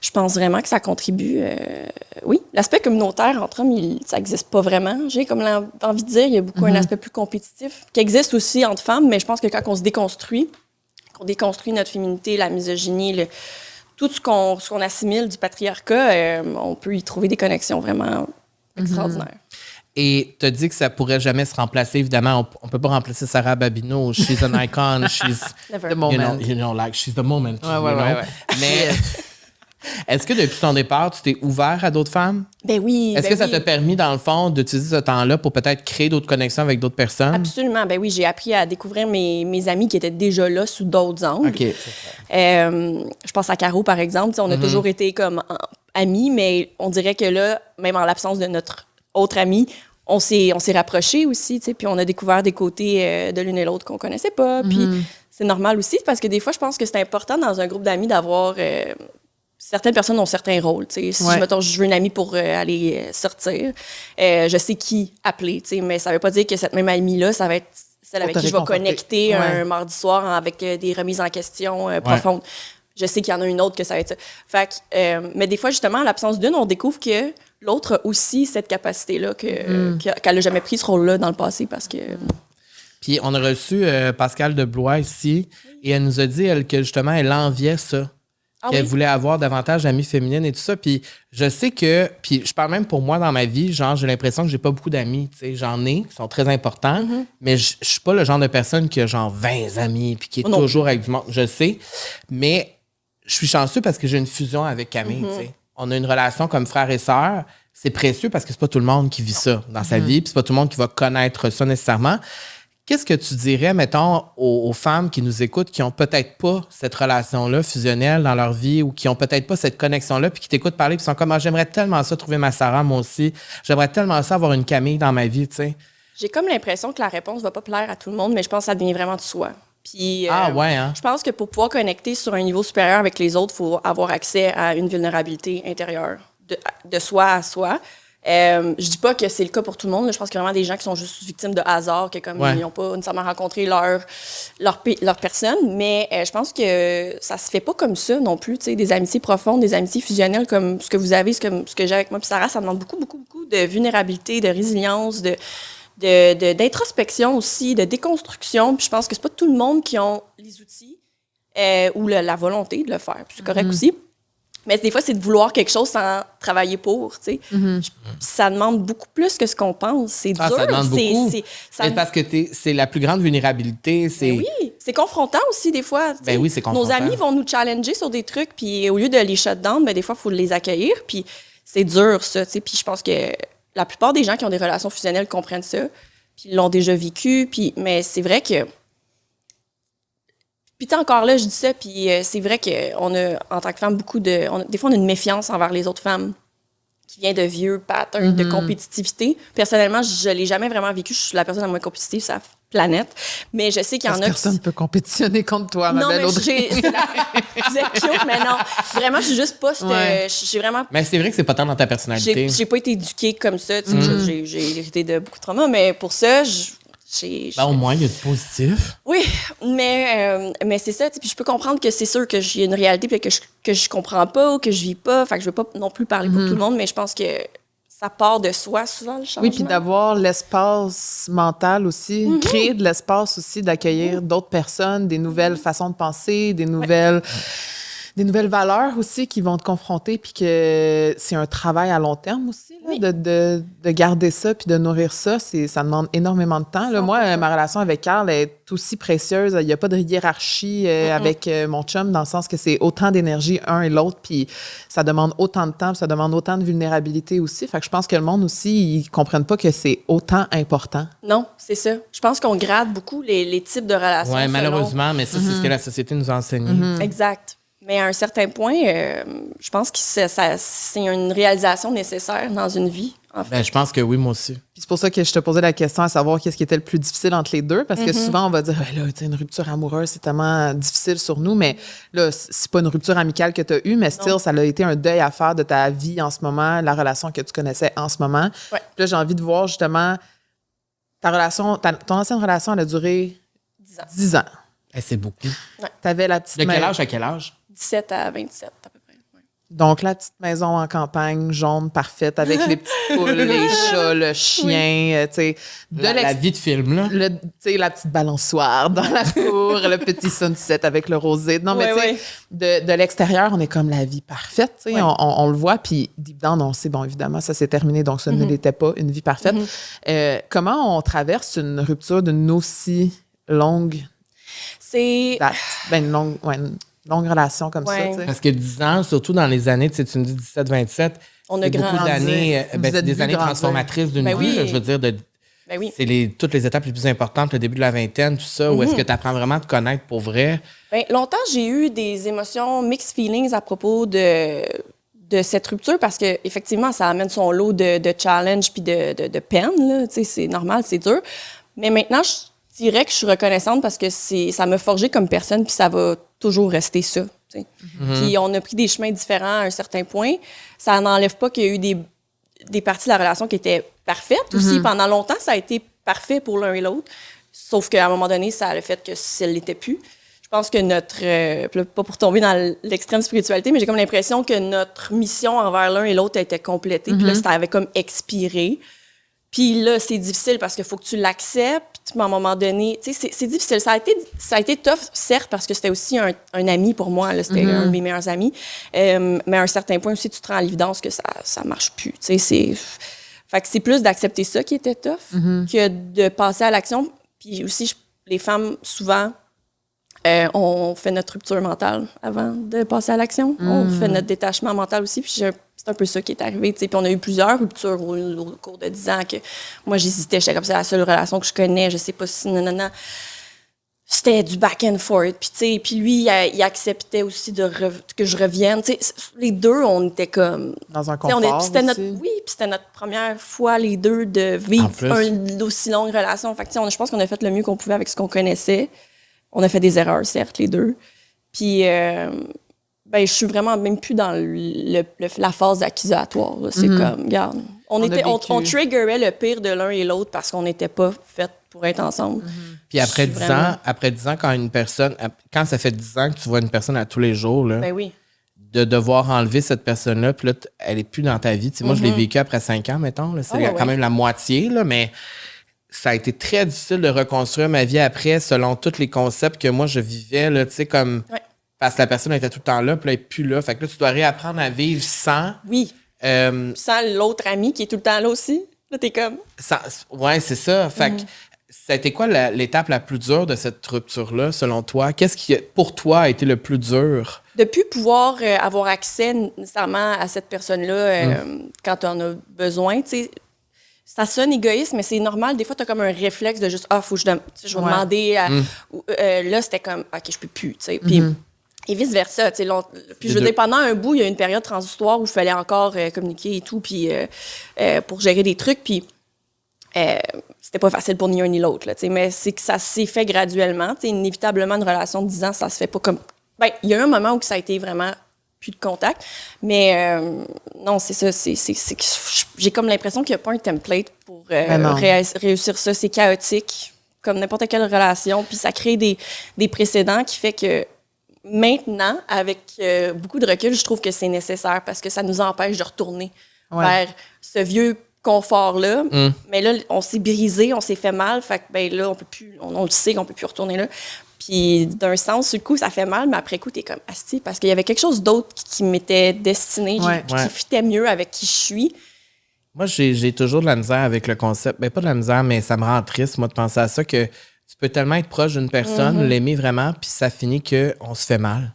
je pense vraiment que ça contribue. Oui, l'aspect communautaire entre hommes, ça n'existe pas vraiment. J'ai comme envie de dire, il y a beaucoup un aspect plus compétitif qui existe aussi entre femmes, mais je pense que quand on se déconstruit, qu'on déconstruit notre féminité, la misogynie, tout ce qu'on assimile du patriarcat, on peut y trouver des connexions vraiment extraordinaires. Et tu as dit que ça pourrait jamais se remplacer. Évidemment, on peut pas remplacer Sarah Babineau. She's an icon. She's the moment. You know, like, she's the moment. Ouais. Mais est-ce que depuis ton départ, tu t'es ouvert à d'autres femmes? Ben oui. Est-ce que ça t'a permis, dans le fond, d'utiliser ce temps-là pour peut-être créer d'autres connexions avec d'autres personnes? Absolument. Ben oui, j'ai appris à découvrir mes amis qui étaient déjà là sous d'autres angles. OK. Je pense à Caro, par exemple. On a toujours été comme amis, mais on dirait que là, même en l'absence de notre autre ami, on s'est rapprochés aussi, puis on a découvert des côtés de l'une et l'autre qu'on connaissait pas. Puis c'est normal aussi, parce que des fois, je pense que c'est important dans un groupe d'amis d'avoir... certaines personnes ont certains rôles. Si mettons, je veux une amie pour aller sortir, je sais qui appeler, mais ça veut pas dire que cette même amie-là, ça va être celle avec qui je vais connecter un mardi soir avec des remises en question profondes. Je sais qu'il y en a une autre que ça va être ça. Fait que, mais des fois, justement, en l'absence d'une, on découvre que l'autre a aussi cette capacité-là, qu'elle n'a jamais pris ce rôle-là dans le passé parce que... Puis on a reçu Pascal de Blois ici et elle nous a dit, elle, que justement, elle enviait ça. Qu'elle voulait avoir davantage d'amis féminines et tout ça. Puis je sais que... Puis je parle même pour moi dans ma vie, genre, j'ai l'impression que j'ai pas beaucoup d'amis. Tu sais, j'en ai, qui sont très importants, mais je suis pas le genre de personne qui a genre 20 amis puis qui est toujours avec du monde. Je sais, mais je suis chanceux parce que j'ai une fusion avec Camille, tu sais. On a une relation comme frère et sœur. C'est précieux parce que c'est pas tout le monde qui vit ça dans sa vie, puis c'est pas tout le monde qui va connaître ça nécessairement. Qu'est-ce que tu dirais, mettons, aux femmes qui nous écoutent, qui ont peut-être pas cette relation-là fusionnelle dans leur vie ou qui ont peut-être pas cette connexion-là, puis qui t'écoutent parler, puis sont comme, j'aimerais tellement ça trouver ma Sarah, moi aussi. J'aimerais tellement ça avoir une Camille dans ma vie, tu sais. J'ai comme l'impression que la réponse va pas plaire à tout le monde, mais je pense que ça devient vraiment de soi. Puis, hein? Je pense que pour pouvoir connecter sur un niveau supérieur avec les autres, il faut avoir accès à une vulnérabilité intérieure, de soi à soi. Je dis pas que c'est le cas pour tout le monde. Là. Je pense qu'il y a vraiment des gens qui sont juste victimes de hasard, que comme ils n'ont pas nécessairement rencontré leur personne. Mais je pense que ça se fait pas comme ça non plus. Des amitiés profondes, des amitiés fusionnelles comme ce que vous avez, ce que j'ai avec moi puis Sarah, ça demande beaucoup, beaucoup, beaucoup de vulnérabilité, de résilience, d'introspection aussi, de déconstruction. Puis je pense que c'est pas tout le monde qui ont les outils ou la volonté de le faire. Puis c'est correct aussi. Mais des fois, c'est de vouloir quelque chose sans travailler pour, tu sais. Ça demande beaucoup plus que ce qu'on pense. C'est dur. Ça demande beaucoup. Parce que c'est la plus grande vulnérabilité. Oui, c'est confrontant aussi, des fois. Ben oui, c'est confrontant. Nos amis vont nous challenger sur des trucs, puis au lieu de les shut down, ben, des fois, il faut les accueillir. Puis c'est dur, ça, tu sais. Puis je pense que la plupart des gens qui ont des relations fusionnelles comprennent ça, puis l'ont déjà vécu. Mais c'est vrai que... Puis encore là, je dis ça, puis c'est vrai qu'on a, en tant que femme, des fois, on a une méfiance envers les autres femmes qui vient de vieux patterns de compétitivité. Personnellement, je ne l'ai jamais vraiment vécu. Je suis la personne la moins compétitive sur la planète. Mais je sais qu'il y en a... Personne ne peut compétitionner contre toi, ma belle Audrey. Vous êtes cute, mais non. Vraiment, je suis juste pas... J'ai vraiment... Mais c'est vrai que c'est pas tant dans ta personnalité. J'ai pas été éduquée comme ça. J'ai hérité de beaucoup de trauma, mais pour ça... au moins, il y a du positif. Oui, mais c'est ça. Puis je peux comprendre que c'est sûr que j'ai une réalité que je comprends pas ou que je vis pas. Fait que je veux pas non plus parler pour tout le monde, mais je pense que ça part de soi, souvent, le changement. Oui, puis d'avoir l'espace mental aussi, créer de l'espace aussi, d'accueillir d'autres personnes, des nouvelles façons de penser, des nouvelles valeurs aussi qui vont te confronter, puis que c'est un travail à long terme aussi, là, de garder ça, puis de nourrir ça. Ça demande énormément de temps. Là, moi, ma relation avec Carl est aussi précieuse. Il n'y a pas de hiérarchie avec mon chum, dans le sens que c'est autant d'énergie un et l'autre, puis ça demande autant de temps, puis ça demande autant de vulnérabilité aussi. Fait que je pense que le monde aussi, ils comprennent pas que c'est autant important. Non, c'est ça. Je pense qu'on grade beaucoup les types de relations. Oui, malheureusement, mais ça, c'est ce que la société nous a enseigné. Exact. Mais à un certain point, je pense que c'est une réalisation nécessaire dans une vie, en fait. Ben, je pense que oui, moi aussi. Puis c'est pour ça que je te posais la question à savoir qu'est-ce qui était le plus difficile entre les deux, parce que souvent, on va dire, là, une rupture amoureuse, c'est tellement difficile sur nous, mais là, c'est pas une rupture amicale que tu as eue, mais still, ça a été un deuil à faire de ta vie en ce moment, la relation que tu connaissais en ce moment. Ouais. Puis là, j'ai envie de voir justement, ton ancienne relation, elle a duré 10 ans. C'est beaucoup. Ouais. T'avais la petite De quel maison. âge à quel âge? 17 à 27, à peu près. Ouais. Donc, la petite maison en campagne, jaune, parfaite, avec les petites poules, les chats, le chien, tu sais. La vie de film, là. Tu sais, la petite balançoire dans la cour, le petit sunset avec le rosé. Non, mais tu sais, de l'extérieur, on est comme la vie parfaite, tu sais. On le voit, puis deep down, on sait, bon, évidemment, ça s'est terminé, donc ça ne l'était pas, une vie parfaite. Comment on traverse une rupture d'une aussi longue date? Ben, une longue relation comme ça, tu sais. Parce que 10 ans, surtout dans les années, tu sais, tu me dis 17-27, on a c'est beaucoup grandi. d'années, c'est des années transformatrices d'une vie, là, je veux dire, c'est toutes les étapes les plus importantes, le début de la vingtaine, tout ça, où est-ce que tu apprends vraiment à te connaître pour vrai? Bien, longtemps, j'ai eu des émotions, mixed feelings à propos de cette rupture, parce que effectivement, ça amène son lot de challenge puis de peine, là, tu sais, c'est normal, c'est dur. Mais maintenant, je dirais que je suis reconnaissante parce que ça m'a forgé comme personne, puis ça va toujours rester ça. Puis on a pris des chemins différents à un certain point. Ça n'enlève pas qu'il y a eu des parties de la relation qui étaient parfaites aussi. Pendant longtemps, ça a été parfait pour l'un et l'autre. Sauf qu'à un moment donné, ça a le fait que ça ne l'était plus. Je pense que pas pour tomber dans l'extrême spiritualité, mais j'ai comme l'impression que notre mission envers l'un et l'autre était complétée. Puis là, ça avait comme expiré. Puis là, c'est difficile parce qu'il faut que tu l'acceptes. Puis à un moment donné, tu sais, c'est difficile. Ça a été tough, certes, parce que c'était aussi un ami pour moi. Là, c'était un de mes meilleurs amis. Mais à un certain point aussi, tu te rends à l'évidence que ça marche plus. Tu sais, fait que c'est plus d'accepter ça qui était tough que de passer à l'action. Puis aussi, les femmes, souvent, on fait notre rupture mentale avant de passer à l'action. On fait notre détachement mental aussi. Puis c'est un peu ça qui est arrivé. Puis on a eu plusieurs ruptures au cours de 10 ans que moi, j'hésitais. J'étais comme, c'est la seule relation que je connais. Je sais pas si... Non. C'était du back and forth. Puis lui, il acceptait aussi que je revienne. T'sais, les deux, on était comme... Dans un confort aussi. Oui, puis c'était notre première fois, les deux, de vivre une aussi longue relation. Fait que, je pense qu'on a fait le mieux qu'on pouvait avec ce qu'on connaissait. On a fait des erreurs, certes, les deux. Puis, je suis vraiment même plus dans la phase accusatoire. Là. C'est comme, regarde, on triggerait le pire de l'un et l'autre parce qu'on n'était pas fait pour être ensemble. Puis après 10 ans, quand ça fait 10 ans que tu vois une personne à tous les jours, là, de devoir enlever cette personne-là, puis là, elle n'est plus dans ta vie. Tu sais, moi, je l'ai vécu après 5 ans, mettons. Là, c'est quand même la moitié, là, mais... Ça a été très difficile de reconstruire ma vie après selon tous les concepts que moi je vivais, là, tu sais, comme parce que la personne était tout le temps là, puis là, elle n'est plus là. Fait que là, tu dois réapprendre à vivre sans. Oui. Sans l'autre ami qui est tout le temps là aussi. Là, t'es comme. Ouais, c'est ça. Fait que ça a été quoi l'étape la plus dure de cette rupture-là, selon toi? Qu'est-ce qui, pour toi, a été le plus dur? De plus pouvoir avoir accès nécessairement à cette personne-là quand on a besoin, tu sais. Ça sonne égoïste, mais c'est normal. Des fois, tu as comme un réflexe de juste, faut que je vais demander. Là, c'était comme, OK, je peux plus. Puis, et vice-versa. Puis, je veux dire, pendant un bout, il y a une période transitoire où il fallait encore communiquer et tout, puis pour gérer des trucs. Puis, c'était pas facile pour ni un ni l'autre. Mais c'est que ça s'est fait graduellement. Inévitablement, une relation de 10 ans, ça se fait pas comme. Il y a eu un moment où ça a été vraiment plus de contact. Mais non, c'est ça. J'ai comme l'impression qu'il n'y a pas un template pour réussir ça. C'est chaotique, comme n'importe quelle relation. Puis ça crée des précédents qui fait que maintenant, avec beaucoup de recul, je trouve que c'est nécessaire parce que ça nous empêche de retourner vers ce vieux confort-là. Mais là, on s'est brisé, on s'est fait mal. Fait que, ben là, on le sait qu'on peut plus retourner là. Puis d'un sens, sur le coup, ça fait mal, mais après coup, t'es comme asti, parce qu'il y avait quelque chose d'autre qui m'était destiné, qui fitait mieux avec qui je suis. Moi, j'ai toujours de la misère avec le concept. Ben, pas de la misère, mais ça me rend triste, moi, de penser à ça, que tu peux tellement être proche d'une personne, l'aimer vraiment, puis ça finit qu'on se fait mal.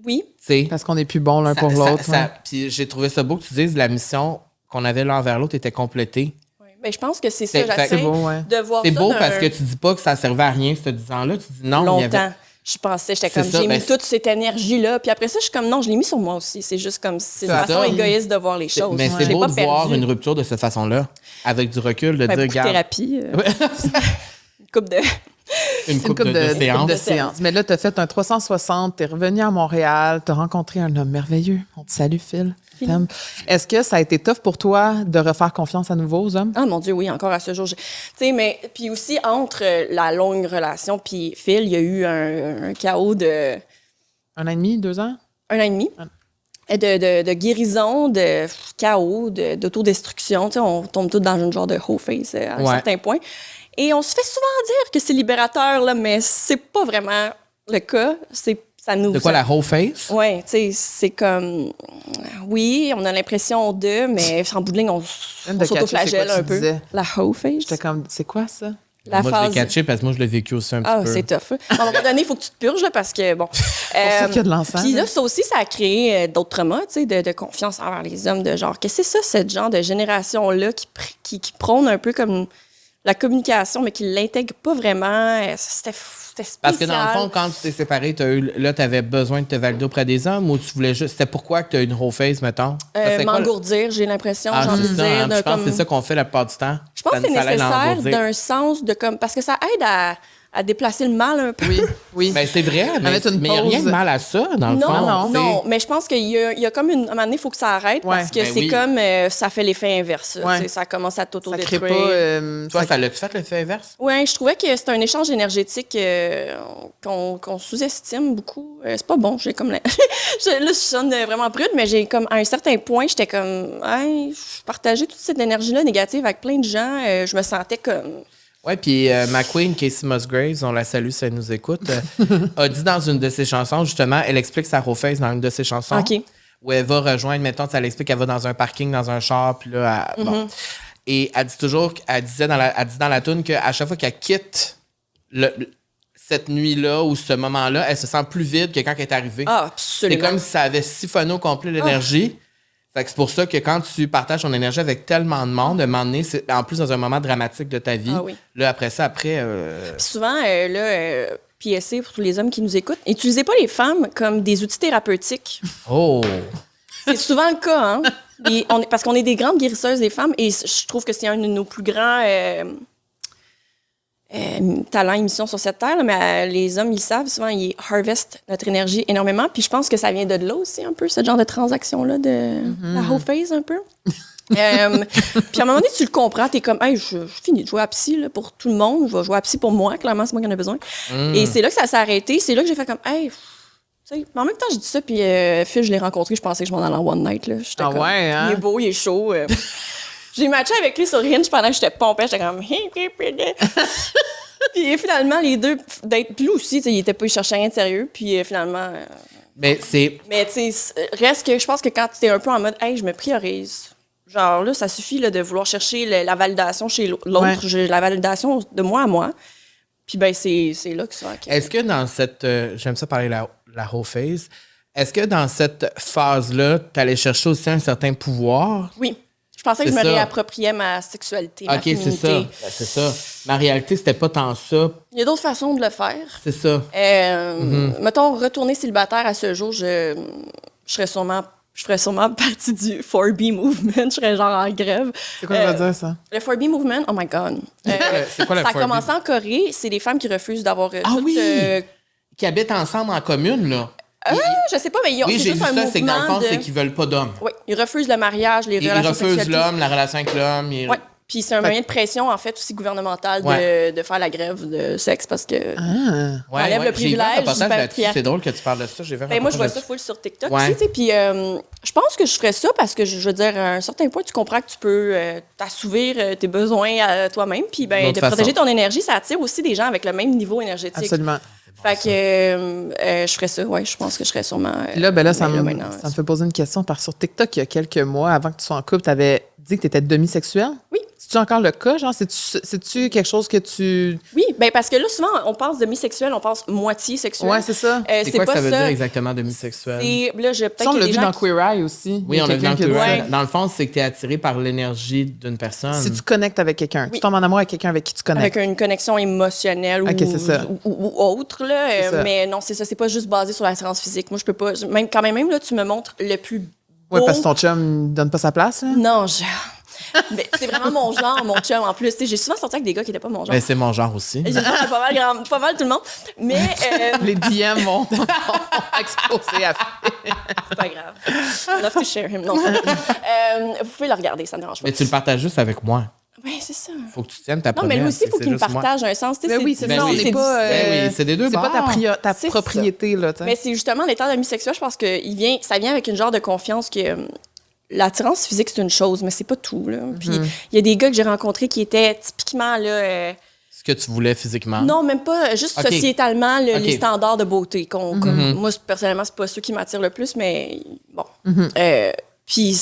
Oui. T'sais, Parce qu'on n'est plus bon l'un pour l'autre. Puis j'ai trouvé ça beau que tu dises la mission qu'on avait l'un vers l'autre était complétée. Ben, je pense que c'est ça. J'essaie de voir ça. C'est beau parce que tu dis pas que ça servait à rien, ce 10 ans-là. Tu dis non. Longtemps. Je pensais, j'étais comme, j'ai mis toute cette énergie-là. Puis après ça, je suis comme, non, je l'ai mis sur moi aussi. C'est juste comme, c'est une façon égoïste de voir les choses. Mais c'est beau de voir une rupture de cette façon-là, avec du recul, de dire, regarde. Thérapie. Une coupe de. Une coupe de séance. Mais là, tu as fait un 360, tu es revenu à Montréal, tu as rencontré un homme merveilleux. On te salue, Phil. Est-ce que ça a été tough pour toi de refaire confiance à nouveau aux hommes? Ah, mon Dieu, oui, encore à ce jour. Tu sais, mais puis aussi, entre la longue relation puis Phil, il y a eu un chaos de... 1 an et demi, 2 ans? 1 an et demi. De guérison, de chaos, d'autodestruction. Tu sais, on tombe tous dans un genre de whole face à un certain point. Et on se fait souvent dire que c'est libérateur, là, mais c'est pas vraiment le cas. Ça nous... C'est quoi la whole face? Oui, tu sais, c'est comme... Oui, on a l'impression mais en bout de ligne, on s'autoflagelle un peu. La whole face. J'étais comme, c'est quoi ça? Moi, je l'ai catché parce que moi, je l'ai vécu aussi un petit peu. Ah, c'est tough. À un moment donné, il faut que tu te purges, là, parce que, bon... C'est pour ça qu'il y a de l'encens. Puis là, ça aussi, ça a créé d'autres traumas, tu sais, de confiance envers les hommes, de genre, qu'est-ce que c'est ça, ce genre de génération-là qui prône un peu comme la communication, mais qui ne l'intègre pas vraiment. C'était spécial. Parce que dans le fond, quand tu t'es séparé, tu avais besoin de te valider auprès des hommes ou tu voulais juste... C'était pourquoi que tu as une whole face, mettons? M'engourdir, j'ai l'impression, j'ai envie de dire. Je pense comme... que c'est ça qu'on fait la plupart du temps. Je pense que c'est nécessaire d'un sens de comme... Parce que ça aide à déplacer le mal un peu. Oui. Mais c'est vrai, mais il n'y a rien de mal à ça, dans le fond. Non, mais je pense qu'il y a comme un moment donné, il faut que ça arrête parce que c'est comme, ça fait l'effet inverse. Ça commence à t'auto-détruire. Ça crée pas... Toi, ça l'a-tu fait l'effet inverse? Oui, je trouvais que c'est un échange énergétique qu'on sous-estime beaucoup. C'est pas bon, j'ai comme... là, je sonne vraiment prude, mais j'ai comme, à un certain point, j'étais comme, je partageais toute cette énergie-là négative avec plein de gens. Je me sentais comme... Oui, puis ma queen, Casey Musgraves, on la salue si elle nous écoute, a dit dans une de ses chansons, justement, elle explique sa whole face dans une de ses chansons, où elle va rejoindre, mettons, elle explique qu'elle va dans un parking, dans un char, puis là, bon. Et elle dit toujours, elle dit dans la tune qu'à chaque fois qu'elle quitte cette nuit-là ou ce moment-là, elle se sent plus vide que quand elle est arrivée. Ah, absolument. C'est comme si ça avait siphonné au complet l'énergie. Fait que c'est pour ça que quand tu partages ton énergie avec tellement de monde, à un moment donné, c'est en plus dans un moment dramatique de ta vie, là, après ça, souvent, PSC, pour tous les hommes qui nous écoutent, n'utilisez pas les femmes comme des outils thérapeutiques. Oh! C'est souvent le cas, hein? Parce qu'on est des grandes guérisseuses, des femmes, et je trouve que c'est un de nos plus grands talents et missions sur cette terre, là, mais les hommes, ils savent, souvent, ils harvestent notre énergie énormément, puis je pense que ça vient de là aussi, un peu, ce genre de transaction-là, de la whole phase, un peu. Puis à un moment donné, tu le comprends, t'es comme, hey, je finis de jouer à psy là, pour tout le monde, je vais jouer à psy pour moi, clairement, c'est moi qui en ai besoin. Et c'est là que ça s'est arrêté, c'est là que j'ai fait comme, hey, mais en même temps, j'ai dit ça, puis Phil, je l'ai rencontré, je pensais que je m'en allais en one night. Là. Ah comme, ouais, hein? Il est beau, il est chaud. J'ai matché avec lui sur Hinge pendant que j'étais pompée, j'étais comme... Puis finalement, les deux, d'être lui aussi, il était pas, il cherchait rien de sérieux, puis finalement... Mais tu sais, reste que je pense que quand tu es un peu en mode, hey, je me priorise. Genre là, ça suffit là, de vouloir chercher la validation chez l'autre, la validation de moi à moi. Puis ben c'est là que ça... Est-ce que dans cette... j'aime ça parler la whole phase. Est-ce que dans cette phase-là, tu allais chercher aussi un certain pouvoir? Oui. Je pensais que je me réappropriais ma sexualité, ma féminité. C'est ça. Ma réalité, c'était pas tant ça. Il y a d'autres façons de le faire. C'est ça. Mettons, retourner célibataire à ce jour, je ferais sûrement partie du 4B movement. Je serais genre en grève. C'est quoi ça veut dire, ça? Le 4B movement, oh my God. C'est quoi le 4B? Ça a commencé en Corée. C'est des femmes qui refusent d'avoir... qui habitent ensemble en commune, là. Je sais pas, mais ils ont j'ai vu ça, c'est que dans le fond, c'est qu'ils veulent pas d'hommes. Oui, ils refusent le mariage, les relations sexuelles. Ils refusent l'homme, la relation avec l'homme. Puis c'est un moyen de pression, en fait, aussi gouvernemental de faire la grève de sexe parce que enlève le privilège du patriarcat. C'est drôle que tu parles de ça. J'ai vu moi, je vois ça full sur TikTok aussi. Puis je pense que je ferais ça parce que, je veux dire, à un certain point, tu comprends que tu peux t'assouvir tes besoins à toi-même. Puis de protéger ton énergie, ça attire aussi des gens avec le même niveau énergétique. Absolument. Fait que je ferais ça, je pense que je serais sûrement. Là, ça me fait poser une question. Parce que sur TikTok, il y a quelques mois, avant que tu sois en couple, tu avais dit que tu étais demisexuelle. Oui. C'est-tu encore le cas? Genre, c'est-tu quelque chose que tu. Oui, bien parce que là, souvent, on pense demisexuel, on pense moitié sexuel. Oui, c'est ça. C'est quoi que ça veut dire exactement, demisexuel? Là, on l'a vu dans Queer Eye aussi. Oui, on l'a vu dans Queer Eye. Dans le fond, c'est que tu es attiré par l'énergie d'une personne. Si tu connectes avec quelqu'un, tu tombes en amour avec quelqu'un avec qui tu connectes. Avec une connexion émotionnelle ou autre, là. Mais non, c'est ça. C'est pas juste basé sur l'attirance physique. Moi, je peux pas. Quand même, là, tu me montres le plus beau. Oui, parce que ton chum ne donne pas sa place. Là. Non, c'est vraiment mon genre, mon chum, en plus. J'ai souvent sorti avec des gars qui n'étaient pas mon genre. Mais c'est mon genre aussi. J'ai pas mal tout le monde. Mais, les DM vont exploser à c'est pas grave. Love to share him. Non. Vous pouvez le regarder, ça ne dérange pas. Mais tu le partages juste avec moi. Oui, c'est ça. Faut que tu tiennes ta promesse. Non, mais lui aussi, il faut qu'il me partage un sens. Oui, c'est ça. On n'est pas. C'est des deux bords. C'est pas ta propriété, là. Mais c'est justement l'état demisexuel, je pense que ça vient avec une genre de confiance que. L'attirance physique, c'est une chose, mais c'est pas tout. Là. Puis il y a des gars que j'ai rencontrés qui étaient typiquement là. Ce que tu voulais physiquement? Non, même pas. Juste sociétalement, les standards de beauté. Moi, personnellement, c'est pas ceux qui m'attirent le plus, mais bon. Puis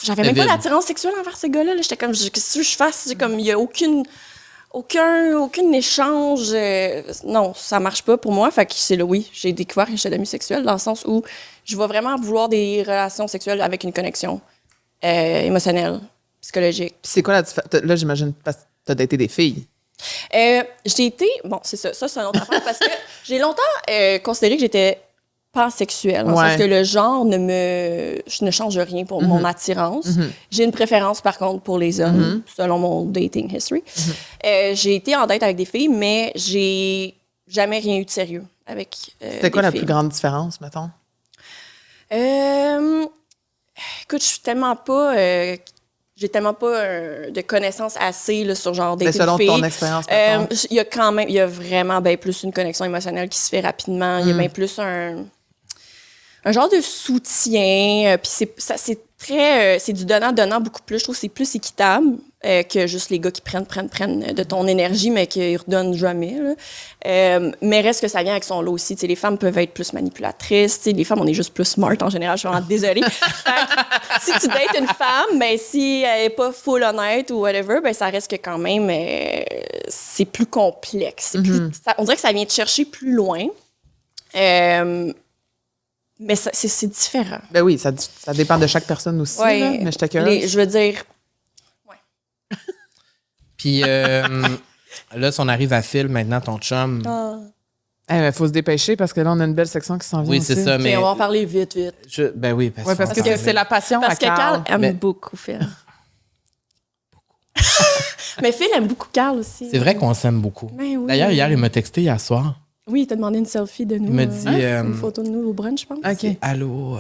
j'avais même pas d'attirance sexuelle envers ces gars-là. J'étais comme, qu'est-ce que je fasse? Il y a aucun échange. Non, ça marche pas pour moi. Fait que c'est là, oui, j'ai découvert que j'étais demisexuelle dans le sens où je vais vraiment vouloir des relations sexuelles avec une connexion émotionnelle, psychologique. Puis c'est quoi la différence? Là, j'imagine, parce que t'as daté des filles. J'ai été... Bon, c'est ça. Ça, c'est une autre affaire parce que j'ai longtemps considéré que j'étais pansexuelle. Dans le sens que le genre je ne change rien pour mon attirance. J'ai une préférence, par contre, pour les hommes, selon mon dating history. J'ai été en date avec des filles, mais j'ai jamais rien eu de sérieux avec C'était quoi la plus grande différence, mettons? Écoute, je suis tellement pas... j'ai tellement pas de connaissances assez là, sur genre dating selon filles. Ton expérience, il y a vraiment bien plus une connexion émotionnelle qui se fait rapidement. Il y a bien plus un genre de soutien. Puis c'est du donnant-donnant beaucoup plus. Je trouve que c'est plus équitable que juste les gars qui prennent de ton énergie, mais qui ne redonnent jamais. Là. Mais reste que ça vient avec son lot aussi. T'sais, les femmes peuvent être plus manipulatrices. Les femmes, on est juste plus smart en général. Je suis vraiment désolée. Si tu dates une femme, ben, si elle n'est pas full honnête ou whatever, ben, ça reste que quand même, c'est plus complexe. On dirait que ça vient te chercher plus loin. Mais c'est différent. Ben oui, ça dépend de chaque personne aussi. Ouais, là, mais je t'accueille. Je veux dire... Puis là, si on arrive à Phil, maintenant, ton chum... Il faut se dépêcher parce que là, on a une belle section qui s'en vient. Oui, c'est aussi. ça, mais... on va en parler vite. Ben oui, parce que c'est la passion parce à Carl. Carl aime beaucoup Phil. Mais Phil aime beaucoup Carl aussi. C'est vrai qu'on s'aime beaucoup. Ben oui. D'ailleurs, hier, il m'a texté hier soir. Oui, il t'a demandé une selfie de nous. Il m'a dit... une photo de nous au brunch, je pense. OK. Allô...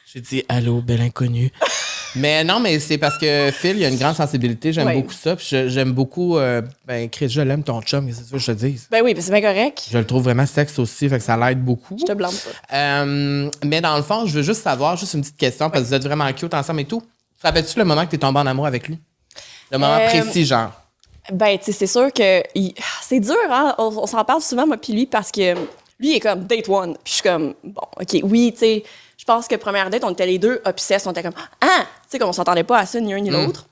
J'ai dit « Allô, belle inconnue ». Mais non, mais c'est parce que Phil, il a une grande sensibilité. J'aime beaucoup ça. Puis j'aime beaucoup... Chris, je l'aime, ton chum. Qu'est-ce que tu veux que je te dise? Ben oui, c'est bien correct. Je le trouve vraiment sexe aussi, fait que ça l'aide beaucoup. Je te blâme pas. Mais dans le fond, je veux juste savoir, juste une petite question, parce que vous êtes vraiment cute ensemble et tout. Te rappelles-tu le moment que tu es tombé en amour avec lui? Le moment précis, genre? Ben, tu sais, c'est sûr que... C'est dur, hein? On s'en parle souvent, moi puis lui, parce que lui, il est comme date one. Puis je suis comme, bon, OK, oui, tu sais... Je pense que première date, on était les deux obsesses. On était comme, tu sais, comme on s'entendait pas à ça, ni un ni l'autre.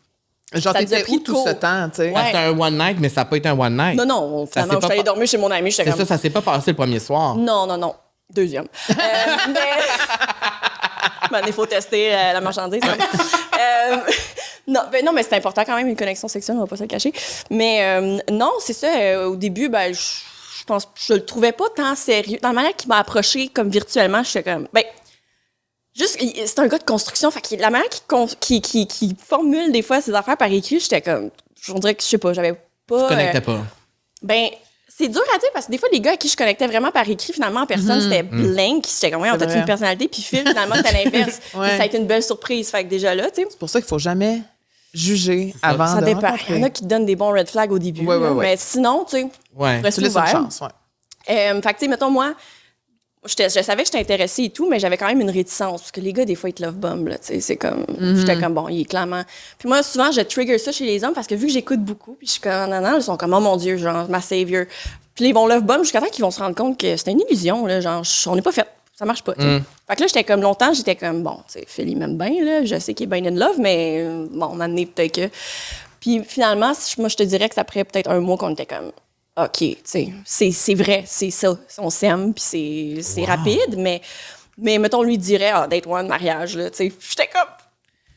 Genre, t'étais où tout ce temps, tu sais? Ouais. C'était un one night, mais ça n'a pas été un one night. Non, finalement, je suis allée dormir chez mon ami. C'est comme... ça s'est pas passé le premier soir. Non. Deuxième. Mais il faut tester la marchandise. Non, mais c'est important quand même, une connexion sexuelle, on va pas se le cacher. Mais non, c'est ça. Au début, ben, je pense je le trouvais pas tant sérieux. Dans la manière qu'il m'a approché comme virtuellement, j'étais comme, ben, juste, c'est un gars de construction. Fait que la manière qui formule des fois ses affaires par écrit, j'étais comme, on dirait que, je sais pas, j'avais pas... Tu connectais pas. Ben, C'est dur à dire parce que des fois, les gars à qui je connectais vraiment par écrit, finalement, en personne, c'était blank. J'étais comme, on a-tu une personnalité? Puis Phil, finalement, c'était l'inverse. Ouais. Puis ça a été une belle surprise. Fait que déjà là, tu sais. C'est pour ça qu'il faut jamais juger ça. avant Ça de dépend. rencontrer. Il y en a qui te donnent des bons red flags au début. Ouais, là. ouais. Mais sinon, tu sais, Ouais. reste Tu laisses une ouvert. chance, ouais. Fait que, tu sais, mettons, moi, je savais que j'étais intéressée et tout, mais j'avais quand même une réticence. Parce que les gars, des fois, ils te love bomb, là, tu sais. C'est comme... J'étais comme, bon, il est clairement... Puis moi, souvent, je trigger ça chez les hommes parce que vu que j'écoute beaucoup, puis je suis comme, non, ils sont comme, oh mon Dieu, genre, ma savior. Puis ils vont love bomb jusqu'à temps qu'ils vont se rendre compte que c'est une illusion, là, genre, on n'est pas fait. Ça marche pas, tu sais. Fait que là, j'étais comme, longtemps, j'étais comme, bon, tu sais, Phil, il m'aime bien, là. Je sais qu'il est bien in love, mais bon, on m'a amené peut-être que... Puis finalement, moi, je te dirais que c'est après peut-être un mois qu'on était comme... OK, tu sais, c'est vrai, c'est ça. On s'aime, puis c'est rapide, mais mettons, lui dirait, date one, mariage, là, tu sais. J'étais comme,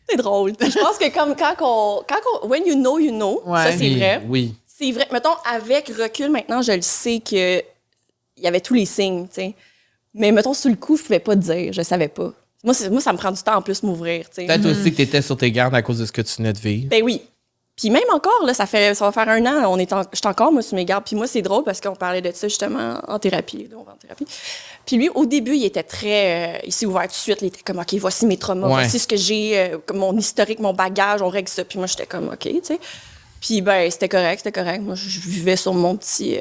c'est drôle. Je pense que comme quand on when you know, Ouais. ça, c'est vrai. Oui. C'est vrai. Mettons, avec recul, maintenant, je le sais que il y avait tous les signes, tu sais. Mais mettons, sur le coup, je pouvais pas te dire, je savais pas. Moi, ça me prend du temps en plus m'ouvrir, tu sais. Peut-être aussi que tu étais sur tes gardes à cause de ce que tu venais de vivre. Ben oui. Puis même encore, là, ça va faire 1 an, j'étais encore, moi, sur mes gardes. Puis moi, c'est drôle parce qu'on parlait de ça, justement, en thérapie. Donc, en thérapie. Puis lui, au début, il était très... il s'est ouvert tout de suite. Il était comme, OK, voici mes traumas, voici ce que j'ai, comme mon historique, mon bagage, on règle ça. Puis moi, j'étais comme, OK, tu sais. Puis ben, c'était correct. Moi, je vivais sur mon petit...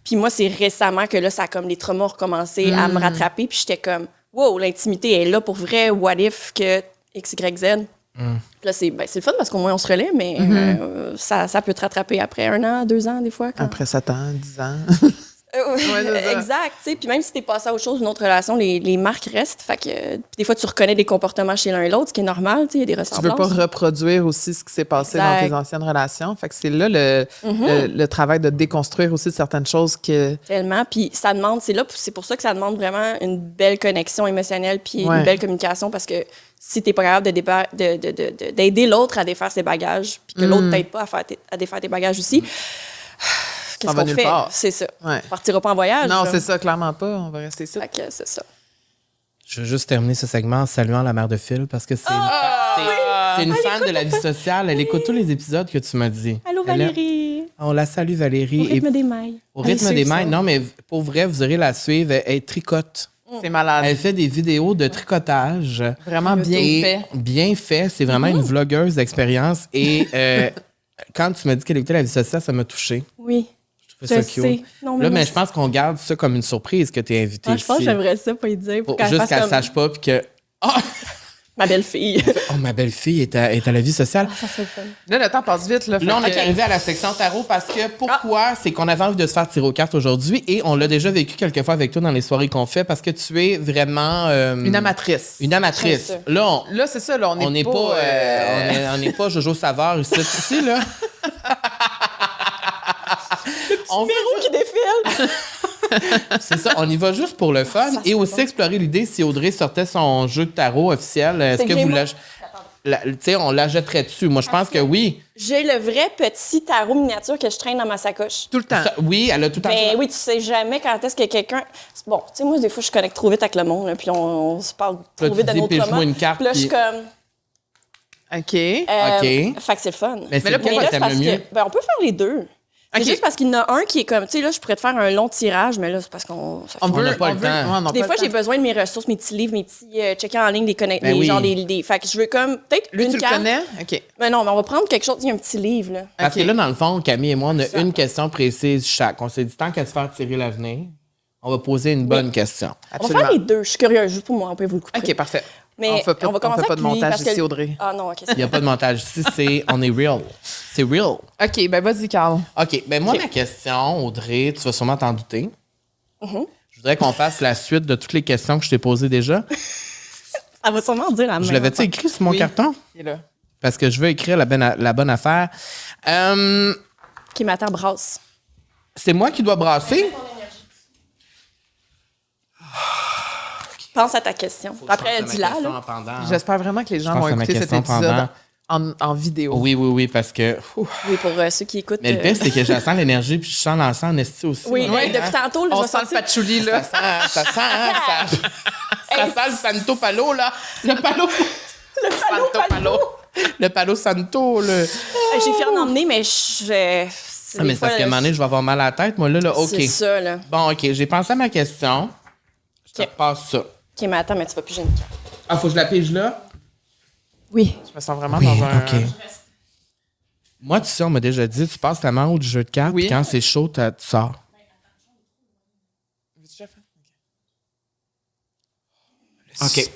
Puis moi, c'est récemment que là, ça a comme les traumas ont recommencé à me rattraper. Puis j'étais comme, wow, l'intimité est là pour vrai. What if que X, Y, Z? Là, c'est le fun parce qu'au moins on se relaie, mais ça peut te rattraper après 1 an, 2 ans, des fois. Après 7 ans, 10 ans. c'est ça. Exact. Tu sais, puis même si t'es passé à autre chose, une autre relation, les marques restent. Fait que puis des fois, tu reconnais des comportements chez l'un et l'autre, ce qui est normal. Il y a des Tu ressemblances. veux pas reproduire aussi ce qui s'est passé Exact. dans tes anciennes relations. Fait que c'est là le travail de déconstruire aussi certaines choses que... Tellement. Puis ça demande, c'est pour ça que ça demande vraiment une belle connexion émotionnelle puis une belle communication parce que si t'es pas capable d'aider l'autre à défaire ses bagages puis que l'autre t'aide pas à défaire tes bagages aussi, qu'est-ce qu'on fait? C'est ça. Ouais. On partira pas en voyage. Non, là. c'est ça, clairement pas. On va rester ici. Fait que c'est ça. Je veux juste terminer ce segment en saluant la mère de Phil parce que c'est une fan de la vie sociale. Elle écoute tous les épisodes que tu m'as dit. Allô, Valérie. On la salue, Valérie. Au rythme des mailles. Au rythme Allez des suivre mailles. ça. Non, mais pour vrai, vous aurez la suivre. Elle tricote. C'est malade. Elle fait des vidéos de tricotage. Vraiment bien Et fait. bien fait. C'est vraiment une vlogueuse d'expérience. Et quand tu m'as dit qu'elle écoutait la vie sociale, ça m'a touché. Oui. Je trouvais ça Je cute. sais. Non, Là, mais moi, je pense qu'on garde ça comme une surprise que tu es invitée je pense que ici. j'aimerais ça pas y dire. Pour Juste qu'elle ne sache pas. Puis que. Oh! Ma belle-fille. Oh, ma belle-fille est à la vie sociale. Ça serait fun. Là, le temps passe vite. Là, Là, on fait est que- arrivé à la section tarot parce que pourquoi? C'est qu'on avait envie de se faire tirer aux cartes aujourd'hui et on l'a déjà vécu quelques fois avec toi dans les soirées qu'on fait parce que tu es vraiment... Une amatrice. Une amatrice. C'est ça. Là, Là, c'est ça. Là, on on n'est pas, on n'est pas Jojo Savard ici, là. On veut Qui défile. C'est ça, on y va juste pour le fun et aussi explorer l'idée si Audrey sortait son jeu de tarot officiel. Est-ce que vous tu sais, on la jetterait dessus? Moi, je pense que oui. J'ai le vrai petit tarot miniature que je traîne dans ma sacoche. Tout le temps. Oui, elle a tout le temps. Ben oui, tu sais jamais quand est-ce que quelqu'un... Bon, tu sais, moi, des fois, je connecte trop vite avec le monde, là, puis on se parle trop tu vite de dis, nos pige-moi traumas. une carte, Puis là, je suis puis- comme... OK. OK. Fait que c'est le fun. Mais c'est là, lequel là, que c'est t'aimes parce le mieux? que... Ben, on peut faire les deux. C'est OK. juste parce qu'il y en a un qui est comme... Tu sais, là, je pourrais te faire un long tirage, mais là, c'est parce qu'on... ça fait- n'a pas le temps. ouais, on n'a Des pas fois, le j'ai temps. besoin de mes ressources, mes petits livres, mes petits check en ligne, Ben oui. genre des... Fait que je veux comme peut-être Lui, une tu le carte. connais? OK. Mais non, mais on va prendre quelque chose. Il y a un petit livre, là. Parce OK. que là, dans le fond, Camille et moi, on a Ça. une question précise chaque. On s'est dit, tant qu'à se faire tirer l'avenir, on va poser une bonne question. On va Absolument. faire les deux. Je suis curieuse, juste pour moi. On peut vous le couper. OK, parfait. Mais on fait pas, on va commencer fait pas avec de lui, montage parce que- ici, Audrey. Ah non, OK. Il n'y a pas de montage ici, on est real. C'est real. OK, ben vas-y, Carl. OK, ben moi, ma question, Audrey, tu vas sûrement t'en douter. Mm-hmm. Je voudrais qu'on fasse la suite de toutes les questions que je t'ai posées déjà. Elle va sûrement dire la même. Je l'avais-tu écrit sur mon Oui. carton? Il est là. Parce que je veux écrire la bonne affaire. Qui m'attend brasse. C'est moi qui dois brasser? Pense à ta question. Après, dis-la, là. J'espère vraiment que les gens pense vont à ma écouter cet question épisode en vidéo. Oui, parce que... Oui, pour ceux qui écoutent. Mais le pire, c'est que je sens l'énergie puis je sens l'encens en esti aussi. Oui, Moi, depuis tantôt, là, On je vais sent le sortir- patchouli, là. ça sent, hein, ça sent le Santo Palo, là. Le Palo. Le palo. Le Palo Santo, là. J'ai fière d'emmener, mais Ah, mais c'est parce qu'à un moment donné, je vais avoir mal à la tête. Moi, là, OK. C'est ça, là. Bon, OK, j'ai pensé à ma question. Je te repasse ça. OK, mais attends, mais tu vas plus gêner. Ah, faut que je la pige là? Oui. Je me sens vraiment dans un... OK. Moi, tu sais, on m'a déjà dit, tu passes ta main au du jeu de cartes, Oui. puis quand c'est chaud, tu sors. OK.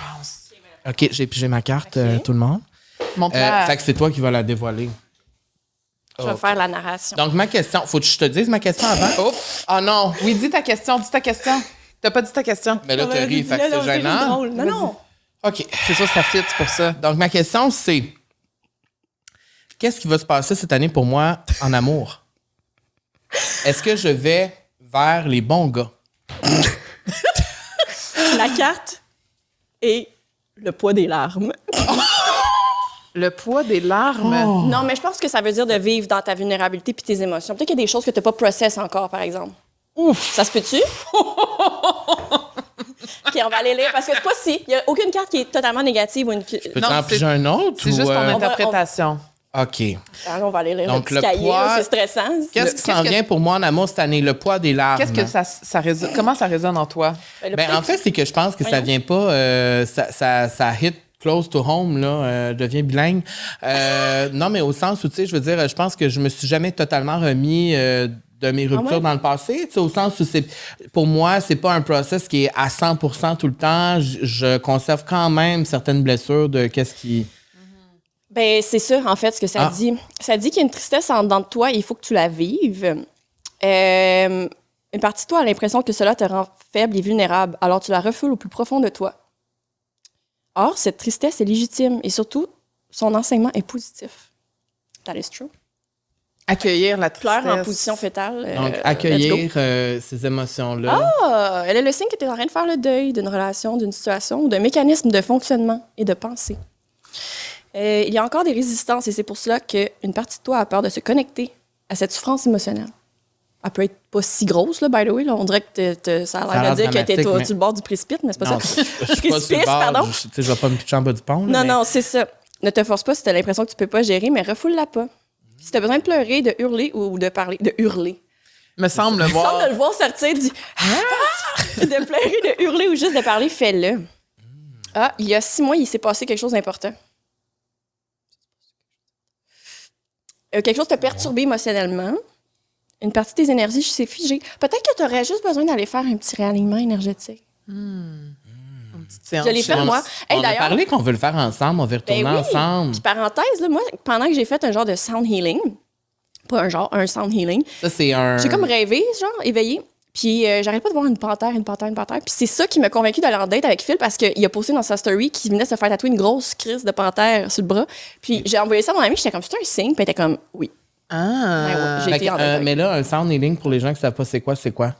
OK, j'ai pigé ma carte, tout le monde. Montre-la. Fait que c'est toi qui vas la dévoiler. Je vais faire la narration. Donc, ma question, faut que je te dise ma question avant? Oh non! Oui, dis ta question. T'as pas dit ta question. Mais là, tu ris, fait que c'est gênant. Non, non. OK. C'est sûr, ça fit, c'est pour ça. Donc, ma question, c'est qu'est-ce qui va se passer cette année pour moi en amour? Est-ce que je vais vers les bons gars? La carte et le poids des larmes. Le poids des larmes. Non, mais je pense que ça veut dire de vivre dans ta vulnérabilité puis tes émotions. Peut-être qu'il y a des choses que tu n'as pas process encore, par exemple. Ouf! Ça se peut-tu? OK, on va aller lire parce que c'est pas si. Il n'y a aucune carte qui est totalement négative ou une. Peux-tu Non, en c'est- piger un autre? C'est juste ton va- interprétation. OK. Alors, on va aller lire Donc, le le petit cahier, poids- là, c'est stressant. Qu'est-ce qui s'en vient pour moi en amour cette année? Le poids des larmes. Qu'est-ce que ça résonne? Comment ça résonne en toi? Ben, en fait, c'est que je pense que ça vient pas... ça hit close to home, là, devient bilingue. Non, mais au sens où, tu sais, je veux dire, je pense que je me suis jamais totalement remis de mes ruptures ouais? dans le passé, tu sais, au sens où c'est... Pour moi, c'est pas un process qui est à 100% tout le temps. Je conserve quand même certaines blessures de qu'est-ce qui... Ben, c'est ça, en fait, ce que ça Ah. dit. Ça dit qu'il y a une tristesse en dedans de toi et il faut que tu la vives. Une partie de toi a l'impression que cela te rend faible et vulnérable, alors tu la refoules au plus profond de toi. Or, cette tristesse est légitime et surtout, son enseignement est positif. That is true. Accueillir la tristesse. Pleure en position fétale. Donc, let's accueillir go. ces émotions-là. Ah, elle est le signe que tu es en train de faire le deuil d'une relation, d'une situation ou d'un mécanisme de fonctionnement et de pensée. Il y a encore des résistances et c'est pour cela qu'une partie de toi a peur de se connecter à cette souffrance émotionnelle. Elle peut être pas si grosse, là, by the way. Là. On dirait que ça a l'air de dire que tu es dramatique, mais- sur le bord du précipice, mais c'est pas Non, ça. je suis pas sur le bord. pardon. Tu sais, je vais pas me pitcher en bas du pont. là, Non, mais- non, c'est ça. Ne te force pas si tu as l'impression que tu peux pas gérer, mais refoule-la pas. Si tu as besoin de pleurer, de hurler ou de parler, de hurler. Me semble le Sans voir. de le voir sortir du de pleurer, de hurler ou juste de parler, fais-le. Ah, il y a 6 mois, il s'est passé quelque chose d'important. Quelque chose t'a perturbé émotionnellement. Une partie de tes énergies s'est figée. Peut-être que tu aurais juste besoin d'aller faire un petit réalignement énergétique. Une petite séance Je l'ai chez fait, nous. moi. Hey, On a d'ailleurs- parlé qu'on veut le faire ensemble, on veut retourner Ben oui. ensemble. Puis parenthèse, là, moi, pendant que j'ai fait un genre de sound healing, pas un genre, un sound healing, Ça, c'est un. j'ai comme rêvé, genre, éveillé. Puis j'arrête pas de voir une panthère. Puis c'est ça qui m'a convaincu d'aller en date avec Phil parce qu'il a posté dans sa story qu'il venait se faire tatouer une grosse crise de panthère sur le bras. Puis j'ai envoyé ça à mon ami, j'étais comme, c'est un signe. Puis elle était comme, oui. Ah. Ben ouais, j'ai Fait été que, en date avec. mais là, un sound healing, pour les gens qui savent pas c'est quoi, c'est quoi?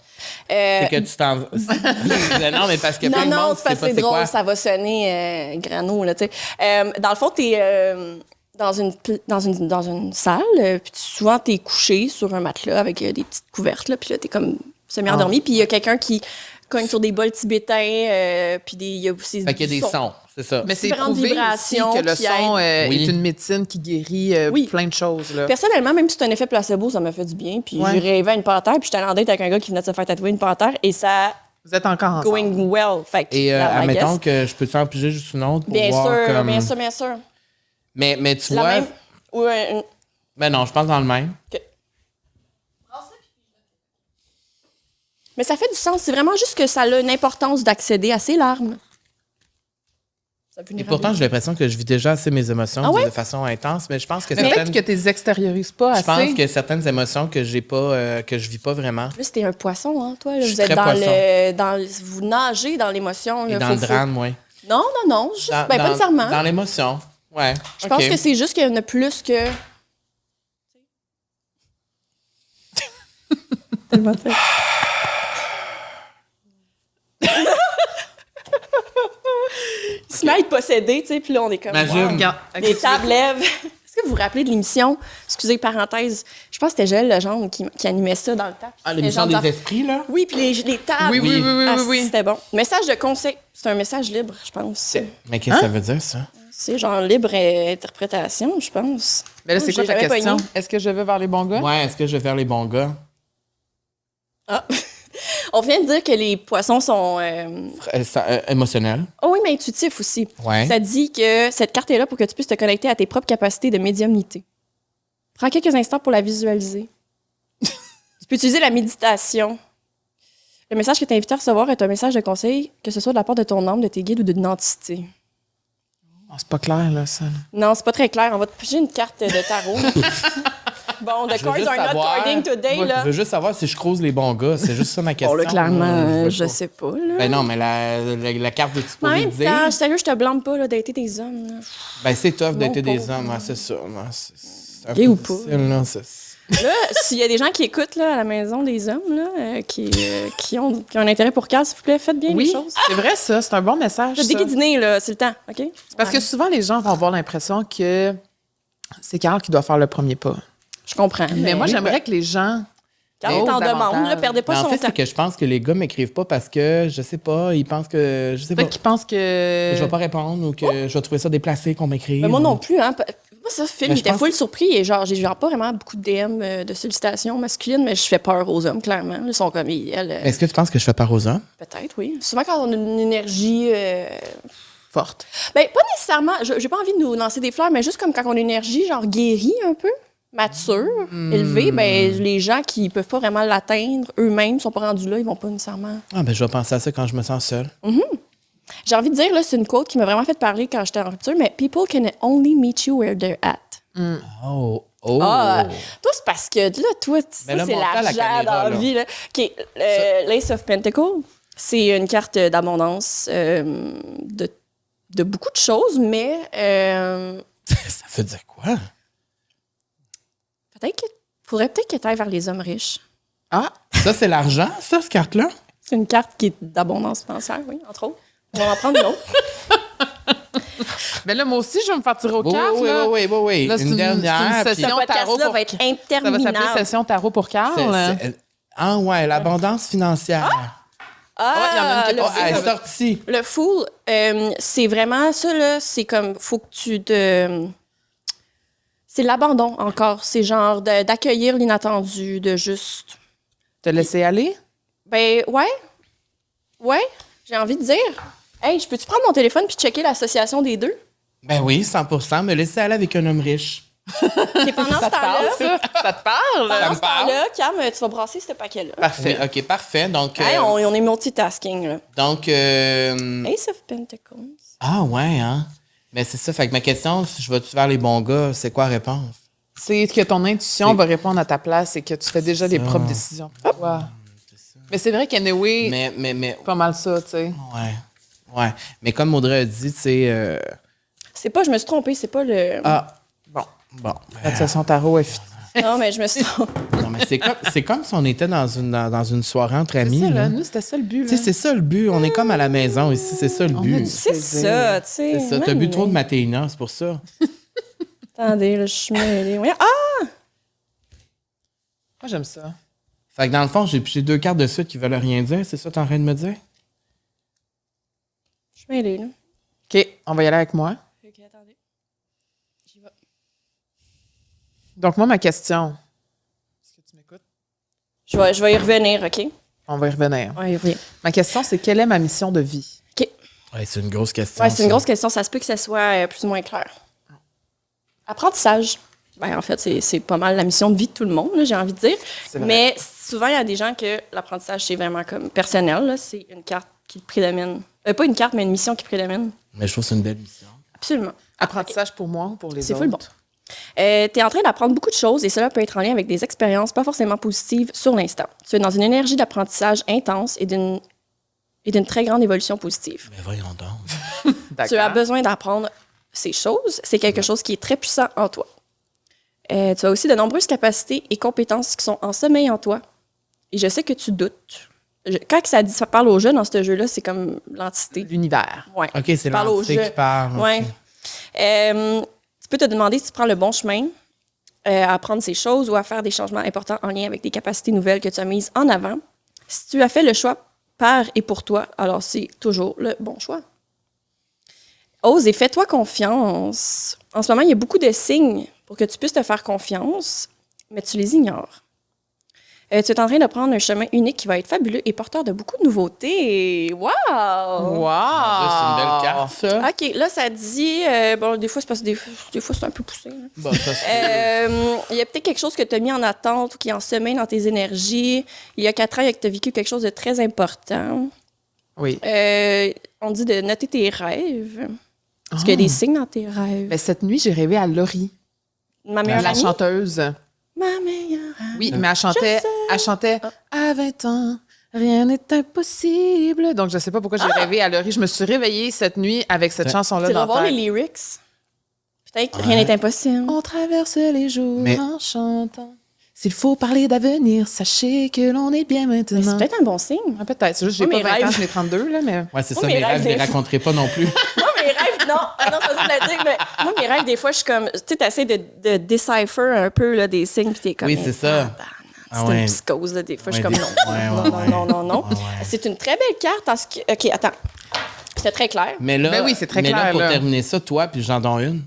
C'est que tu t'en. Non, mais parce que plein de non, monde c'est sait parce que pas c'est c'est drôle, quoi. ça va sonner grano, là, tu sais. Dans le fond, t'es dans une salle, puis souvent, t'es couché sur un matelas avec des petites couvertes, là, puis là, t'es comme semi-endormi, puis il y a quelqu'un qui cogne sur des bols tibétains, puis il y a aussi Fait qu'il y a des sons, c'est ça. Mais c'est différentes prouvé aussi vibrations que le qui son Oui. est une médecine qui guérit Oui. plein de choses. Là. Personnellement, même si c'est un effet placebo, ça m'a fait du bien, puis Ouais. j'ai rêvé à une panthère, puis j'étais allée en date avec un gars qui venait de se faire tatouer une panthère, et ça Vous êtes encore ensemble. going well. Fait que, Et I admettons guess. que je peux-tu en piger juste une autre pour Bien voir sûr, comme... bien sûr. Mais tu La vois... même... ou un- Ben non, je pense dans le même. OK. Mais ça fait du sens. C'est vraiment juste que ça a une importance d'accéder à ses larmes. Et pourtant, j'ai l'impression que je vis déjà assez mes émotions Ah ouais? de façon intense, mais je pense que Mais certaines... peut-être que tu les extériorises pas Je assez. pense que certaines émotions que j'ai pas, que je vis pas vraiment. Là, c'était un poisson, hein, toi. Là. Je Vous suis êtes très vous nagez dans l'émotion. Et là. dans le drame, oui. Non, juste, pas nécessairement. Dans l'émotion, ouais. Je pense que c'est juste qu'il y en a plus que... Tellement ça. Il se met à être possédé, tu sais, puis là, on est comme... Imagine. wow. Regarde, Les tables lèvent. Est-ce que vous vous rappelez de l'émission? Excusez, parenthèse. Je pense que c'était Joël Legendre qui animait ça dans le temps. Ah, l'émission C'était genre des esprits, là? Oui, puis les tables. Oui, oui, oui, oui, Ah, oui, oui. C'était bon. Message de conseil. C'est un message libre, je pense. Mais qu'est-ce que ça veut dire, ça? C'est genre libre interprétation, je pense. Mais là, c'est quoi J'ai ta jamais question? pogné. Est-ce que je vais vers les bons gars? Ouais, est-ce que je vais vers les bons gars? Ah. On vient de dire que les poissons sont... Émotionnel. Oh oui, mais intuitifs aussi. Ouais. Ça dit que cette carte est là pour que tu puisses te connecter à tes propres capacités de médiumnité. Prends quelques instants pour la visualiser. Tu peux utiliser la méditation. Le message que tu es invité à recevoir est un message de conseil, que ce soit de la part de ton âme, de tes guides ou d'une entité. Oh, c'est pas clair, là, ça. Non, c'est pas très clair. On va te piger une carte de tarot. Bon, the Je veux cards juste are not savoir- carding today, Moi, là. Je veux juste savoir si je croise les bons gars. C'est juste ça ma question. Bon, là, clairement, Là, je sais pas, là. Ben non, mais la carte de Mais en même typorisée, temps, sérieux, je te blâme pas, là, d'être des hommes, là. ben c'est tough d'être Non, des pauvre. hommes, hein, c'est ça. hein, c'est un Gay peu ou pas. difficile, là, Là, s'il y a des gens qui écoutent, là, à la maison des hommes, là, qui ont un intérêt pour Carl, s'il vous plaît, faites bien les Oui, choses. c'est vrai, ça. C'est un bon message. Dès ça. qu'il est dîner, là, c'est le temps, OK? C'est parce que souvent, les gens vont avoir l'impression que c'est Carl qui doit faire le premier pas. Je comprends. Mais moi, oui, j'aimerais que les gens... Carl est en davantage. demande, là, perdez pas Mais en son fait, temps. c'est que je pense que les gars m'écrivent pas parce que, je sais pas, ils pensent que, je sais pas, Peut-être qu'ils pensent que... je vais pas répondre ou que je vais trouver ça déplacé qu'on m'écrive. Mais moi non plus, hein. Moi, ça, Phil, Mais il je était pense- full surpris et genre, j'ai genre pas vraiment beaucoup de DM de sollicitations masculines, mais je fais peur aux hommes, clairement. Ils sont comme, Est-ce que tu penses que je fais peur aux hommes? peut-être, oui. Souvent, quand on a une énergie... Forte. Ben, pas nécessairement, j'ai pas envie de nous lancer des fleurs, mais juste comme quand on a une énergie, genre guérie un peu, mature, élevée, ben, les gens qui peuvent pas vraiment l'atteindre eux-mêmes, sont pas rendus là, ils vont pas nécessairement. Ah, ben je vais penser à ça quand je me sens seule. J'ai envie de dire, là, c'est une quote qui m'a vraiment fait parler quand j'étais en rupture, mais people can only meet you where they're at. Oh, oh. Ah, toi, c'est parce que là, toi, Mais là, c'est montre-la à la l'argent caméra, dans la là. vie. Là. OK, l'Ace of Pentacles, c'est une carte d'abondance de beaucoup de choses, mais Ça veut dire quoi? faudrait peut-être que tu ailles vers les hommes riches. Ah, ça, c'est l'argent, ça, cette carte-là? C'est une carte qui est d'abondance financière, oui, entre autres. On va en prendre une autre. Mais là, moi aussi, je vais me faire tirer aux Oui, cartes. oui, là. oui, oui, oui. Là, c'est Une une dernière. session. puis- Ce tarot podcast-là pour- va être Ça va s'appeler interminable. Session tarot pour Carl. Ah ouais, l'abondance financière. Ah, il y en a une qui le Oh, elle est fool. sortie. Le fool, c'est vraiment ça, là. C'est comme, faut que tu te. C'est l'abandon encore. C'est genre d'accueillir l'inattendu, de juste. Te laisser aller? Ben, ouais. Ouais, j'ai envie de dire. Hey, je peux-tu prendre mon téléphone puis checker l'association des deux? Ben oui, 100%. Me laisser aller avec un homme riche. Et pendant ce temps-là, Ça te parle? pendant me ce parle. temps-là, Cam, tu vas brasser ce paquet-là. Parfait. OK, parfait. Donc, Hey, on est multitasking, là. donc Ace of Pentacles. ah ouais, hein? Mais c'est ça. Fait que ma question, si je vais-tu vers les bons gars, c'est quoi la réponse? C'est que ton intuition C'est- va répondre à ta place et que tu fais déjà les propres décisions pour toi. Mais c'est vrai qu'anyway, Mais, pas mal ça, tu sais. ouais. Ouais. Mais comme Audrey a dit, tu sais, C'est pas, je me suis trompée, c'est pas le. ah, bon. La session tarot est finie. Non, mais je me suis trompée. Non, mais c'est comme si on était dans une soirée entre amis. C'est ça, là. là. Nous, c'était ça le but. Tu sais, c'est ça le but. On est comme à la maison ici, c'est ça le On a but. du- C'est ça, tu sais. C'est ça. T'as bu trop de matéina, c'est pour ça. Attendez, là, je suis mêlée. Voyons. Ah! Moi, j'aime ça. Fait que dans le fond, j'ai deux cartes de suite qui veulent rien dire. C'est ça que t'es en train de me dire? Je suis mêlée, là. OK, on va y aller avec moi. Ok, attendez. J'y vais. Donc, moi, ma question. Est-ce que tu m'écoutes? Je vais y revenir, OK? On va y revenir. On va y revenir. Ma question, c'est quelle est ma mission de vie? OK. Ouais, c'est une grosse question. Ouais, c'est une ça. grosse question. Ça se peut que ça soit plus ou moins clair. Apprentissage. Ben, en fait, c'est pas mal la mission de vie de tout le monde, là, j'ai envie de dire. C'est vrai. Mais souvent, il y a des gens que l'apprentissage, c'est vraiment comme personnel. Là. C'est une carte qui prédomine. Pas une carte, mais une mission qui prédomine. Mais je trouve que c'est une belle mission. Absolument. Apprentissage pour moi ou pour les C'est autres? full bon. Tu es en train d'apprendre beaucoup de choses et cela peut être en lien avec des expériences pas forcément positives sur l'instant. Tu es dans une énergie d'apprentissage intense et d'une très grande évolution positive. Mais voyons donc. D'accord. Tu as besoin d'apprendre ces choses. C'est quelque chose qui est très puissant en toi. Tu as aussi de nombreuses capacités et compétences qui sont en sommeil en toi. Et je sais que tu doutes. Quand ça parle aux jeux dans ce jeu-là, c'est comme l'entité. L'univers. Ouais. OK, c'est Parle au l'entité jeu. qui parle. Ouais. OK. Tu peux te demander si tu prends le bon chemin à apprendre ces choses ou à faire des changements importants en lien avec des capacités nouvelles que tu as mises en avant. Si tu as fait le choix par et pour toi, alors c'est toujours le bon choix. Ose et fais-toi confiance. En ce moment, il y a beaucoup de signes pour que tu puisses te faire confiance, mais tu les ignores. Tu es en train de prendre un chemin unique qui va être fabuleux et porteur de beaucoup de nouveautés. Wow! Wow! C'est une belle carte, ça. OK, là, ça dit... bon, des fois, c'est parce que des fois, c'est un peu poussé. Hein. Bon, ça, c'est... Il y a peut-être quelque chose que tu as mis en attente ou qui est en sommeil dans tes énergies. Il y a 4 ans, tu as vécu quelque chose de très important. Oui. On dit de noter tes rêves. Est-ce qu'il y a des signes dans tes rêves? Mais cette nuit, j'ai rêvé à Laurie, Ma meilleure la amie? chanteuse. Ma meilleure amie. Oui, mais elle chantait à 20 ans, rien n'est impossible. Donc, je sais pas pourquoi j'ai rêvé à Laurie. Je me suis réveillée cette nuit avec cette chanson-là Tu dans revoir la les tête. lyrics. Peut-être que rien n'est impossible. On traverse les jours Mais- en chantant. S'il faut parler d'avenir, sachez que l'on est bien Mais c'est maintenant. peut-être un bon signe. Ah, peut-être. C'est juste que j'ai Moi, pas mes 20 ans, rêves. j'en ai 32, là, mais... Ouais, c'est Moi, ça, mes mes rêves, rêves, je les des fois- raconterai pas non plus. Moi, mes rêves, non. Ah non, c'est ça, je dire, mais moi, mes rêves, des fois, je suis comme... Tu sais, t'essaies de decipher un peu là, des signes, puis t'es comme... Oui, c'est ça. C'est Ah une ouais. psychose, là, des fois. Je suis Ouais, comme, des- non, ouais, ouais, non. ouais. Ouais. C'est une très belle carte. En ce qui... OK, attends. C'est très clair. Mais là, Ben oui, c'est très mais là, clair, pour là. terminer ça, toi, puis j'en donne une.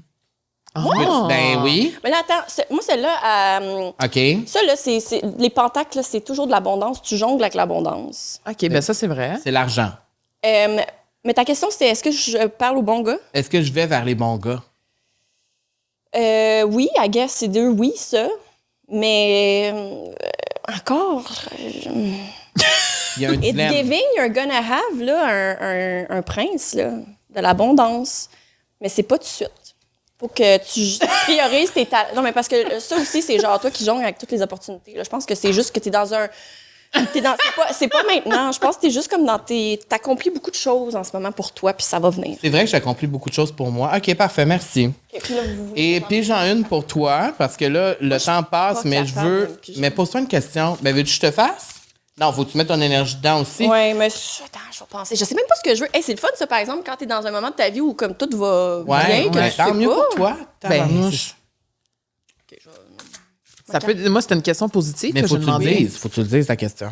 Oh! Ben oui. Mais là, attends. Moi, celle-là... OK. Ça, là, c'est... Les pentacles, là, c'est toujours de l'abondance. Tu jongles avec l'abondance. OK, ben ça, c'est vrai. C'est l'argent. Mais ta question, c'était est-ce que je parle au bon gars? Est-ce que je vais vers les bons gars? Oui, I guess c'est deux oui, ça. Mais encore, Il y a un it's dilemme. giving you're gonna have là, un prince là, de l'abondance. Mais c'est pas tout de suite. Faut que tu priorises tes talents. Non, mais parce que ça aussi, c'est genre toi qui jongles avec toutes les opportunités. Là. Je pense que c'est juste que t'es dans un... C'est pas maintenant. Je pense que t'es juste comme dans tes... T'accomplis beaucoup de choses en ce moment pour toi, puis ça va venir. C'est vrai que j'accomplis beaucoup de choses pour moi. OK, parfait, merci. Et puis là, vous- Et puis j'en ai une pour toi, parce que là, le temps passe, pas mais je capable, veux... puis je- Mais pose-toi une question. Ben, veux-tu que je te fasse? Non, faut que tu mettes ton énergie dedans aussi. Ouais, mais attends, je vais penser. Je sais même pas ce que je veux. Hey, c'est le fun, ça, par exemple, quand t'es dans un moment de ta vie où comme tout va bien, que ouais, tu tant sais mieux pas. pour toi. Ben, tabarnouche. Ça peut... Moi, c'était une question positive Mais que faut j'ai que tu le demandé. dises. Faut que tu le dises, ta question.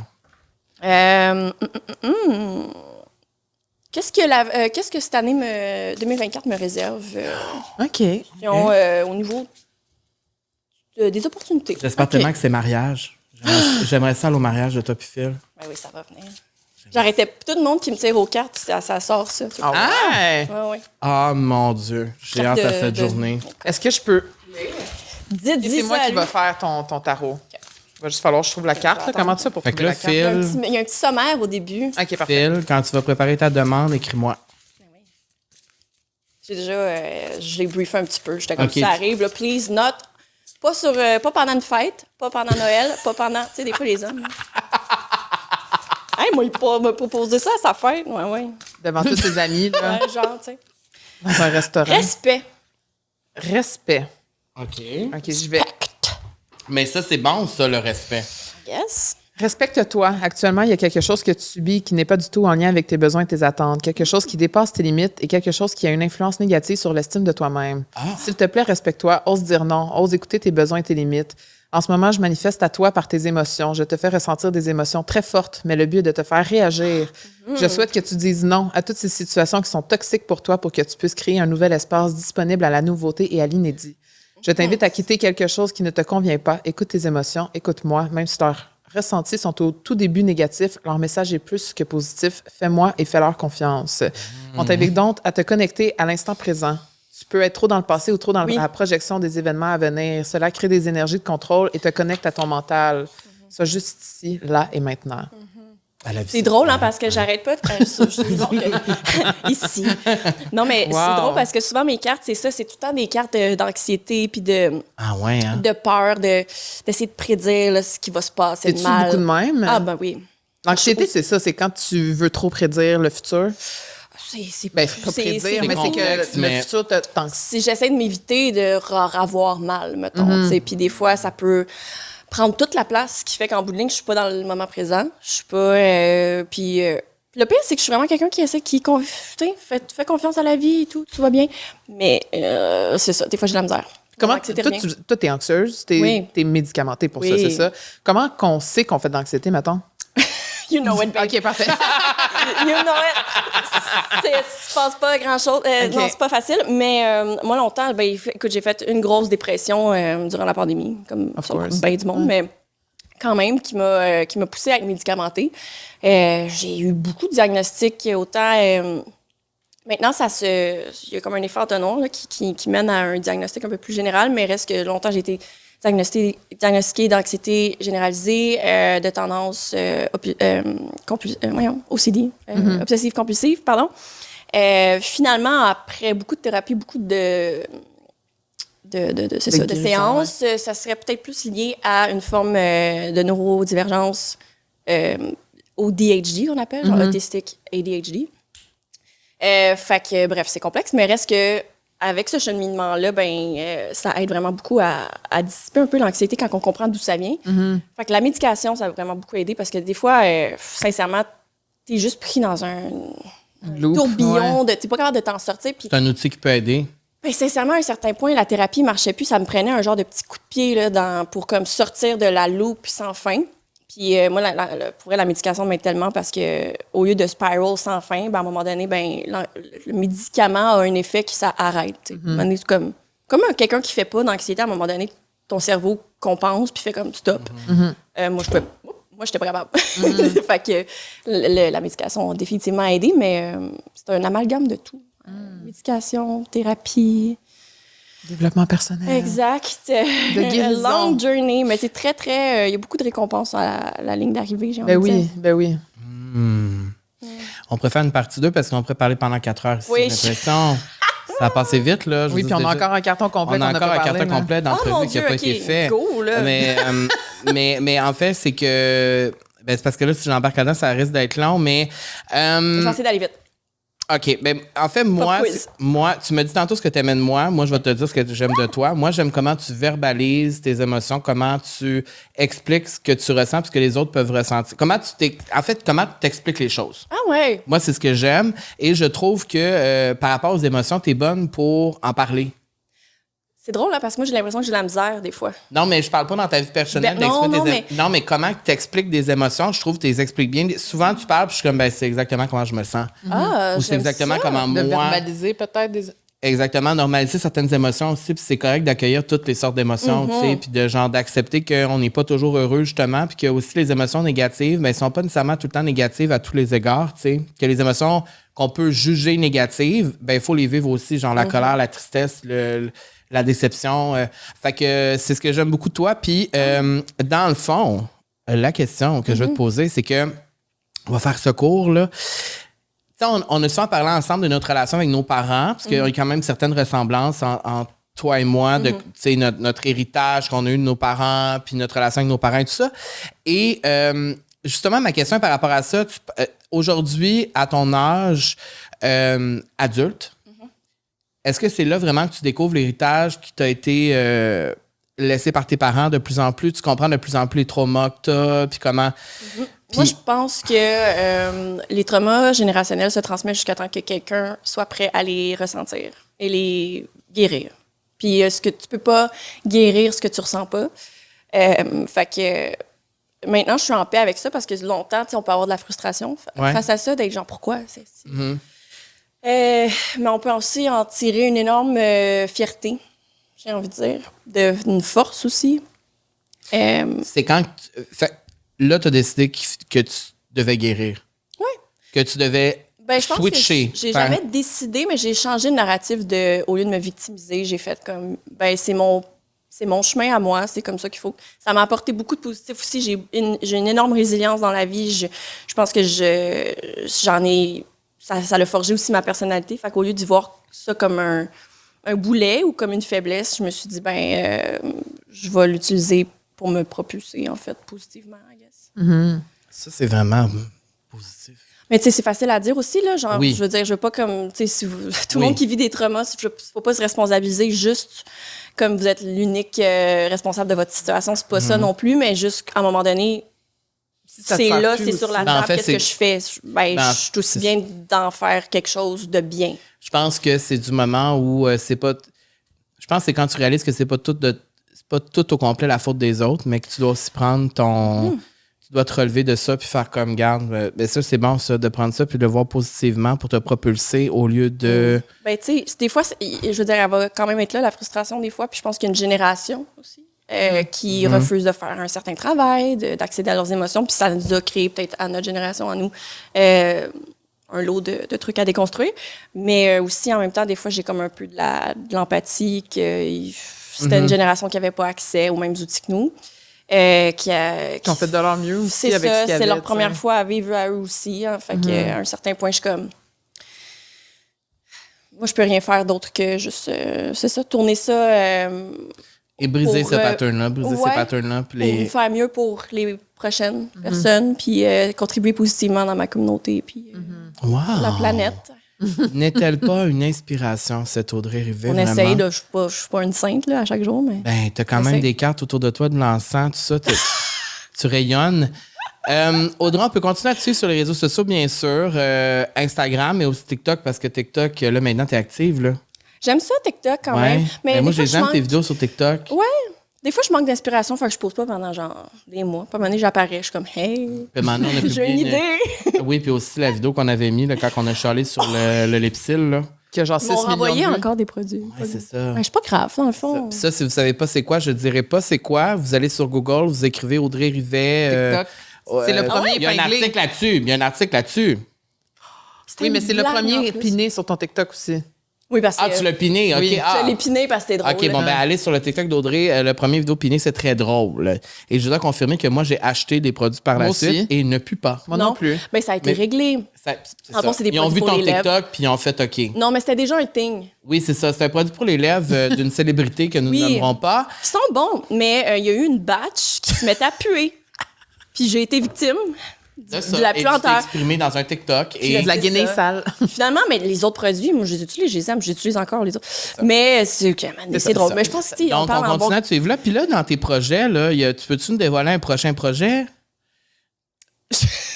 Qu'est-ce que cette année 2024 me réserve OK. au niveau des opportunités? J'espère Ok. tellement que c'est mariage. J'aimerais ça aller au mariage de toi puis Phil. Ben oui, ça va venir. J'arrêtais tout le monde qui me tire aux cartes, ça sort ça. Ah ouais? Ouais, ouais. Ah, mon Dieu. J'ai hâte à cette journée. Est-ce que je peux... Dis C'est moi ça à qui lui. va faire ton tarot. Il va juste falloir que je trouve la carte. Là. Comment ça pour Fait que trouver là, la carte? Phil, Il y a un petit sommaire au début. OK, parfait. Phil, quand tu vas préparer ta demande, écris-moi. J'ai déjà, je l'ai briefé un petit peu. J'étais comme Ok. ça arrive, là, please not. Pas pendant une fête, pas pendant Noël, pas pendant, tu sais, des fois les hommes. là. Hey, moi, il m'a proposé ça à sa fête. Ouais, ouais. Devant tous ses amis, là, Ouais, genre, tu sais. dans un restaurant. Respect. Respect. OK. OK, j'y vais. Mais ça, c'est bon, ça, le respect. Yes. Respecte-toi. Actuellement, il y a quelque chose que tu subis qui n'est pas du tout en lien avec tes besoins et tes attentes, quelque chose qui dépasse tes limites et quelque chose qui a une influence négative sur l'estime de toi-même. S'il te plaît, respecte-toi, ose dire non, ose écouter tes besoins et tes limites. En ce moment, je manifeste à toi par tes émotions. Je te fais ressentir des émotions très fortes, mais le but est de te faire réagir. Je souhaite que tu dises non à toutes ces situations qui sont toxiques pour toi pour que tu puisses créer un nouvel espace disponible à la nouveauté et à l'inédit. Je t'invite à quitter quelque chose qui ne te convient pas. Écoute tes émotions, écoute-moi, même si leurs ressentis sont au tout début négatifs, leur message est plus que positif. Fais-moi et fais-leur confiance. On t'invite donc à te connecter à l'instant présent. Tu peux être trop dans le passé ou trop dans la projection des événements à venir. Cela crée des énergies de contrôle et te connecte à ton mental. Sois juste ici, là et maintenant. C'est drôle, hein, parce que j'arrête pas ici. Non, mais Wow. c'est drôle parce que souvent, mes cartes, c'est ça, c'est tout le temps des cartes d'anxiété puis Ah ouais, hein? de peur, d'essayer de prédire là, ce qui va se passer de C'est-tu mal. beaucoup de même? Ah, ben oui. L'anxiété, c'est ça. C'est quand tu veux trop prédire le futur. C'est Ben, pas prédire, mais c'est complexe, que mais- le futur t'anxie. si j'essaie de m'éviter de avoir mal, mettons. tu sais. Puis des fois, ça peut prendre toute la place, ce qui fait qu'en bout de ligne, je suis pas dans le moment présent. Je suis pas... puis le pire, c'est que je suis vraiment quelqu'un qui essaie, qui fait confiance à la vie et tout va bien. Mais c'est ça, des fois, j'ai de la misère. Comment L'anxiété toi, revient. toi, t'es anxieuse, Oui. t'es médicamentée pour ça, Oui. c'est ça. Comment qu'on sait qu'on fait de l'anxiété, mettons? You know it, babe. OK, parfait. you know it. Je pense pas à grand-chose. Non, c'est pas facile. Mais moi, longtemps, écoute, j'ai fait une grosse dépression durant la pandémie, comme bien du monde, mais quand même, qui m'a poussée à être médicamentée. J'ai eu beaucoup de diagnostics, autant... maintenant, il y a comme un effet entonnoir là, qui mène à un diagnostic un peu plus général, mais reste que longtemps, j'ai été diagnostiquée d'anxiété généralisée, de tendance OCD, obsessive-compulsive, pardon. Finalement, après beaucoup de thérapie, beaucoup de séances, ça serait peut-être plus lié à une forme de neurodivergence au DHD, qu'on appelle, genre autistic ADHD. Fait que, bref, c'est complexe, mais reste que avec ce cheminement-là, ça aide vraiment beaucoup à dissiper un peu l'anxiété quand on comprend d'où ça vient. Fait que la médication, ça a vraiment beaucoup aidé parce que des fois, sincèrement, t'es juste pris dans un tourbillon, t'es pas capable de t'en sortir. Puis, c'est un outil qui peut aider. Sincèrement, à un certain point, la thérapie marchait plus. Ça me prenait un genre de petit coup de pied là, pour comme sortir de la loupe sans fin. Puis moi, pour elle, la médication m'aide tellement parce que au lieu de spiral sans fin, à un moment donné, le médicament a un effet qui ça arrête. Comme quelqu'un qui fait pas d'anxiété, à un moment donné, ton cerveau compense puis fait comme stop. Moi, j'étais pas capable. Fait que la médication a définitivement aidé, mais c'est un amalgame de tout. Médication, thérapie. Développement personnel. Exact. De guérison. Long journey, mais c'est très, très... Il y a beaucoup de récompenses à la ligne d'arrivée, j'ai envie de dire. Ben oui. On pourrait faire une partie 2 parce qu'on pourrait parler pendant 4 heures ici. Oui. J'ai l'impression. Ça a passé vite, là. Oui, puis on a encore un carton complet. On a encore un carton complet d'entrevue qui n'a pas été fait. Go, là. Mais en fait, c'est que... c'est parce que là, si j'embarque là-dedans, ça risque d'être long, mais... Je vais essayer d'aller vite. OK. En fait, moi, tu me dis tantôt ce que tu aimais de moi. Moi, je vais te dire ce que j'aime de toi. Moi, j'aime comment tu verbalises tes émotions, comment tu expliques ce que tu ressens puis ce que les autres peuvent ressentir. Comment tu t'expliques les choses. Ah ouais. Moi, c'est ce que j'aime. Et je trouve que par rapport aux émotions, tu es bonne pour en parler. C'est drôle, là, parce que moi, j'ai l'impression que j'ai de la misère, des fois. Non, mais je parle pas dans ta vie personnelle. Non, mais comment tu expliques des émotions, je trouve que tu les expliques bien. Souvent, tu parles, puis je suis comme, c'est exactement comment je me sens. Ou c'est exactement comment moi... De verbaliser peut-être des... Exactement, normaliser certaines émotions aussi, puis c'est correct d'accueillir toutes les sortes d'émotions, tu sais, puis d'accepter qu'on n'est pas toujours heureux, justement, puis que aussi les émotions négatives, elles sont pas nécessairement tout le temps négatives à tous les égards, tu sais. Que les émotions qu'on peut juger négatives, il faut les vivre aussi, genre la colère, la tristesse, la déception. Fait que c'est ce que j'aime beaucoup de toi. Puis, dans le fond, la question que je vais te poser, c'est que on va faire ce cours, là. On a souvent parlé ensemble de notre relation avec nos parents, parce qu'il y a quand même certaines ressemblances entre toi et moi, de notre héritage qu'on a eu de nos parents, puis notre relation avec nos parents et tout ça. Et justement, ma question par rapport à ça, aujourd'hui, à ton âge adulte, est-ce que c'est là vraiment que tu découvres l'héritage qui t'a été laissé par tes parents de plus en plus? Tu comprends de plus en plus les traumas que t'as, puis comment... Moi, je pense que les traumas générationnels se transmettent jusqu'à temps que quelqu'un soit prêt à les ressentir et les guérir. Puis, ce que tu peux pas guérir, ce que tu ressens pas. Fait que maintenant, je suis en paix avec ça parce que longtemps, on peut avoir de la frustration face à ça, d'être genre, pourquoi? Mais on peut aussi en tirer une énorme fierté, j'ai envie de dire, une force aussi. C'est quand... Là, tu as décidé que tu devais guérir. Oui. Que tu devais switcher. J'ai jamais décidé, mais j'ai changé de narratif au lieu de me victimiser. J'ai fait comme, c'est mon chemin à moi, c'est comme ça qu'il faut. Ça m'a apporté beaucoup de positif aussi. J'ai une énorme résilience dans la vie. Je pense que j'en ai... Ça l'a forgé aussi ma personnalité. Fait qu'au lieu d'y voir ça comme un boulet ou comme une faiblesse, je me suis dit, je vais l'utiliser pour me propulser, en fait, positivement, I guess. Ça, c'est vraiment positif. Mais tu sais, c'est facile à dire aussi, là. Genre, oui. Je veux dire, je veux pas comme, tu sais, tout le monde qui vit des traumas, faut pas se responsabiliser juste comme vous êtes l'unique responsable de votre situation. C'est pas ça non plus, mais juste, à un moment donné, c'est là, c'est sur la table. Qu'est-ce que je fais? Je suis aussi bien d'en faire quelque chose de bien. Je pense que c'est du moment où c'est pas... Je pense que c'est quand tu réalises que c'est pas tout au complet la faute des autres, mais que tu dois aussi prendre tu dois te relever de ça puis faire comme garde. Ben ça, c'est bon, ça, de prendre ça puis de le voir positivement pour te propulser au lieu de... Ben, tu sais, des fois, je veux dire, elle va quand même être là, la frustration, des fois. Puis je pense qu'il y a une génération aussi qui refuse de faire un certain travail, d'accéder à leurs émotions. Puis ça nous a créé, peut-être à notre génération, à nous, un lot de trucs à déconstruire. Mais aussi, en même temps, des fois, j'ai comme un peu de l'empathie que c'était une génération qui n'avait pas accès aux mêmes outils que nous. Qui ont fait de leur mieux aussi avec ça, ce qu'il y avait. C'est leur première fois à vivre à eux aussi. Hein, fait qu'à un certain point, je suis comme... Moi, je peux rien faire d'autre que juste... c'est ça, tourner ça... et briser ce pattern-là, ces patterns-là. Pour faire mieux pour les prochaines personnes, puis contribuer positivement dans ma communauté, puis la planète. N'est-elle pas une inspiration, cette Audrey Rivet? On essaye, je ne suis pas une sainte là, à chaque jour, mais... Ben, t'as quand même des cartes autour de toi, de l'encens, tout ça. Tu rayonnes. Audrey, on peut continuer à te suivre sur les réseaux sociaux, bien sûr. Instagram, mais aussi TikTok, parce que TikTok, là, maintenant, t'es active, là. J'aime ça, TikTok, quand même. Mais moi, j'aime tes vidéos sur TikTok. Ouais. Des fois, je manque d'inspiration, fait que je pose pas pendant genre des mois. Puis à un moment donné, j'apparais, je suis comme, hey, j'ai une idée. Oui, puis aussi la vidéo qu'on avait mis là, quand on a chialé sur le Lipsil, là. Qui a genre 6 millions de vues. Renvoyé encore des produits. Ouais, c'est ça. Ben, c'est pas grave, dans le fond. Ça, si vous savez pas c'est quoi, je dirais pas c'est quoi. Vous allez sur Google, vous écrivez Audrey Rivet. TikTok. C'est le premier il y a un article là-dessus. Oui, mais c'est le premier piné sur ton TikTok aussi. Oui, parce que... Ah, tu l'as piné, OK. Oui. Je l'ai piné parce que c'était drôle. OK, bon, ben allez sur le TikTok d'Audrey. Le premier vidéo piné, c'est très drôle. Et je dois confirmer que moi, j'ai acheté des produits par la suite et il ne pue pas. Moi non plus. Mais ça a été réglé. En fond, ils ont vu ton TikTok puis ils ont fait OK. Non, mais c'était déjà un thing. Oui, c'est ça. C'est un produit pour les lèvres d'une célébrité que nous ne nommerons pas. Ils sont bons, mais il y a eu une batch qui se mettait à puer. Puis j'ai été victime de la puanteur. Exprimé dans un TikTok. Et de la guinée sale. Finalement, mais les autres produits, moi, je les utilise, je les aime, j'utilise encore les autres. Mais c'est drôle. Mais je pense que donc, on continue à te suivre là. Puis là, dans tes projets, là, tu peux-tu nous dévoiler un prochain projet?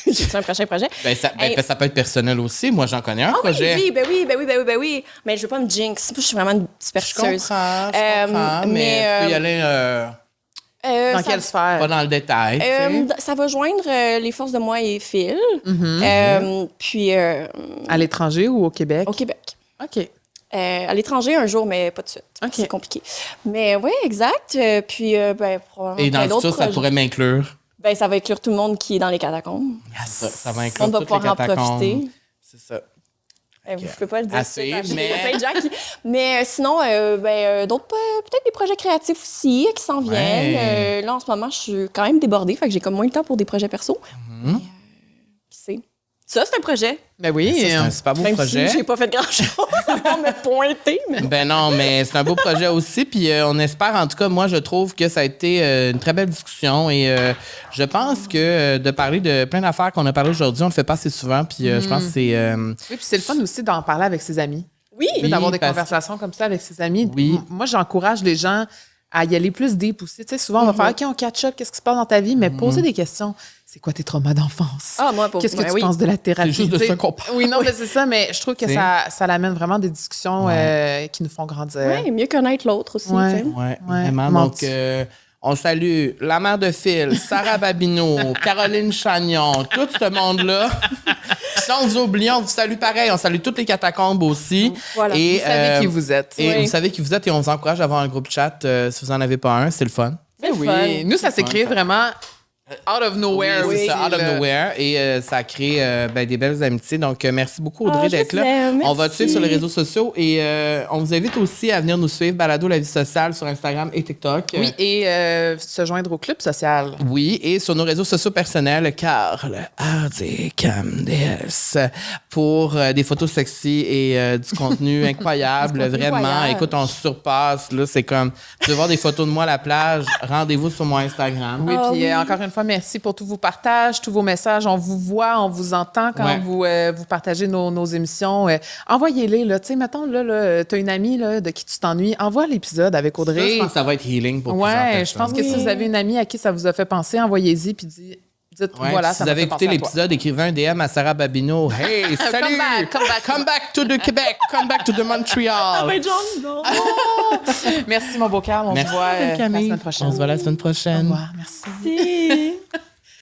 J'ai-tu un prochain projet? Ça peut être personnel aussi. Moi, j'en connais un projet. Oui. Mais je veux pas me jinx. Je suis vraiment une superstitieuse. Je comprends, mais tu peux y aller... dans quelle sphère? Pas dans le détail. Ça va joindre les forces de moi et Phil. Puis... à l'étranger ou au Québec? Au Québec. OK. À l'étranger un jour, mais pas de suite. Okay. C'est compliqué. Mais oui, exact. Puis, probablement. Et dans le futur, ça pourrait m'inclure? Ben, ça va inclure tout le monde qui est dans les catacombes. Ça va inclure on va toutes pouvoir les catacombes. En profiter. C'est ça. Je peux pas le dire. Assez, mais... mais sinon, d'autres, peut-être des projets créatifs aussi qui s'en viennent. Là, en ce moment, je suis quand même débordée, fait que j'ai comme moins de temps pour des projets perso. Qui sait? Ça, c'est un projet. Ben oui. C'est un super beau projet. Si j'ai pas fait grand-chose avant de me pointer. Mais... Ben non, mais c'est un beau projet aussi. Puis on espère, en tout cas, moi, je trouve que ça a été une très belle discussion. Et je pense que de parler de plein d'affaires qu'on a parlé aujourd'hui, on le fait pas assez souvent. Puis je pense que c'est... Oui, puis c'est le fun aussi d'en parler avec ses amis. Oui. D'avoir des conversations comme ça avec ses amis. Oui. Moi, j'encourage les gens à y aller plus deep aussi. Tu sais, souvent, on va faire, OK, on catch up, qu'est-ce qui se passe dans ta vie? Mais poser des questions. C'est quoi tes traumas d'enfance? Ah, moi, qu'est-ce que tu penses de la thérapie? C'est juste de ça qu'on parle. Oui, non, mais c'est ça, mais je trouve que ça l'amène vraiment des discussions qui nous font grandir. Oui, mieux connaître l'autre aussi. Oui, vraiment. Donc, on salue la mère de Phil, Sarah Babineau, Caroline Chagnon, tout ce monde-là. Sans nous oublier, on vous salue pareil. On salue toutes les catacombes aussi. Voilà. Et, vous savez qui vous êtes. Et vous savez qui vous êtes et on vous encourage à avoir un groupe chat si vous n'en avez pas un. C'est le fun. C'est oui. fun. Nous, ça s'est créé vraiment... out of nowhere. Oui, c'est ça, out of nowhere. Et ça a créé des belles amitiés. Donc, merci beaucoup, Audrey, d'être là. On va te suivre sur les réseaux sociaux et on vous invite aussi à venir nous suivre, Balado La Vie Sociale, sur Instagram et TikTok. Oui, et se joindre au club social. Oui, et sur nos réseaux sociaux personnels, Carl Hardy Camdes, pour des photos sexy et du contenu incroyable. Vraiment, incroyable. Écoute, on surpasse. Là, c'est comme, tu veux voir des photos de moi à la plage, rendez-vous sur mon Instagram. Oui, puis encore une fois, merci pour tous vos partages, tous vos messages. On vous voit, on vous entend quand vous partagez nos émissions. Envoyez-les. Tu sais, mettons, là, tu as une amie là, de qui tu t'ennuies. Envoie l'épisode avec Audrey. Ça, je pense que ça va être healing pour plusieurs personnes. Je pense que si vous avez une amie à qui ça vous a fait penser, envoyez-y puis dites voilà, si vous avez écouté l'épisode, écrivez un DM à Sarah Babineau. Hey, salut! Come back to the Québec! Come back to the Montreal! Merci, mon beau Carl. On se voit la semaine prochaine. On se voit la semaine prochaine. Au revoir. Merci.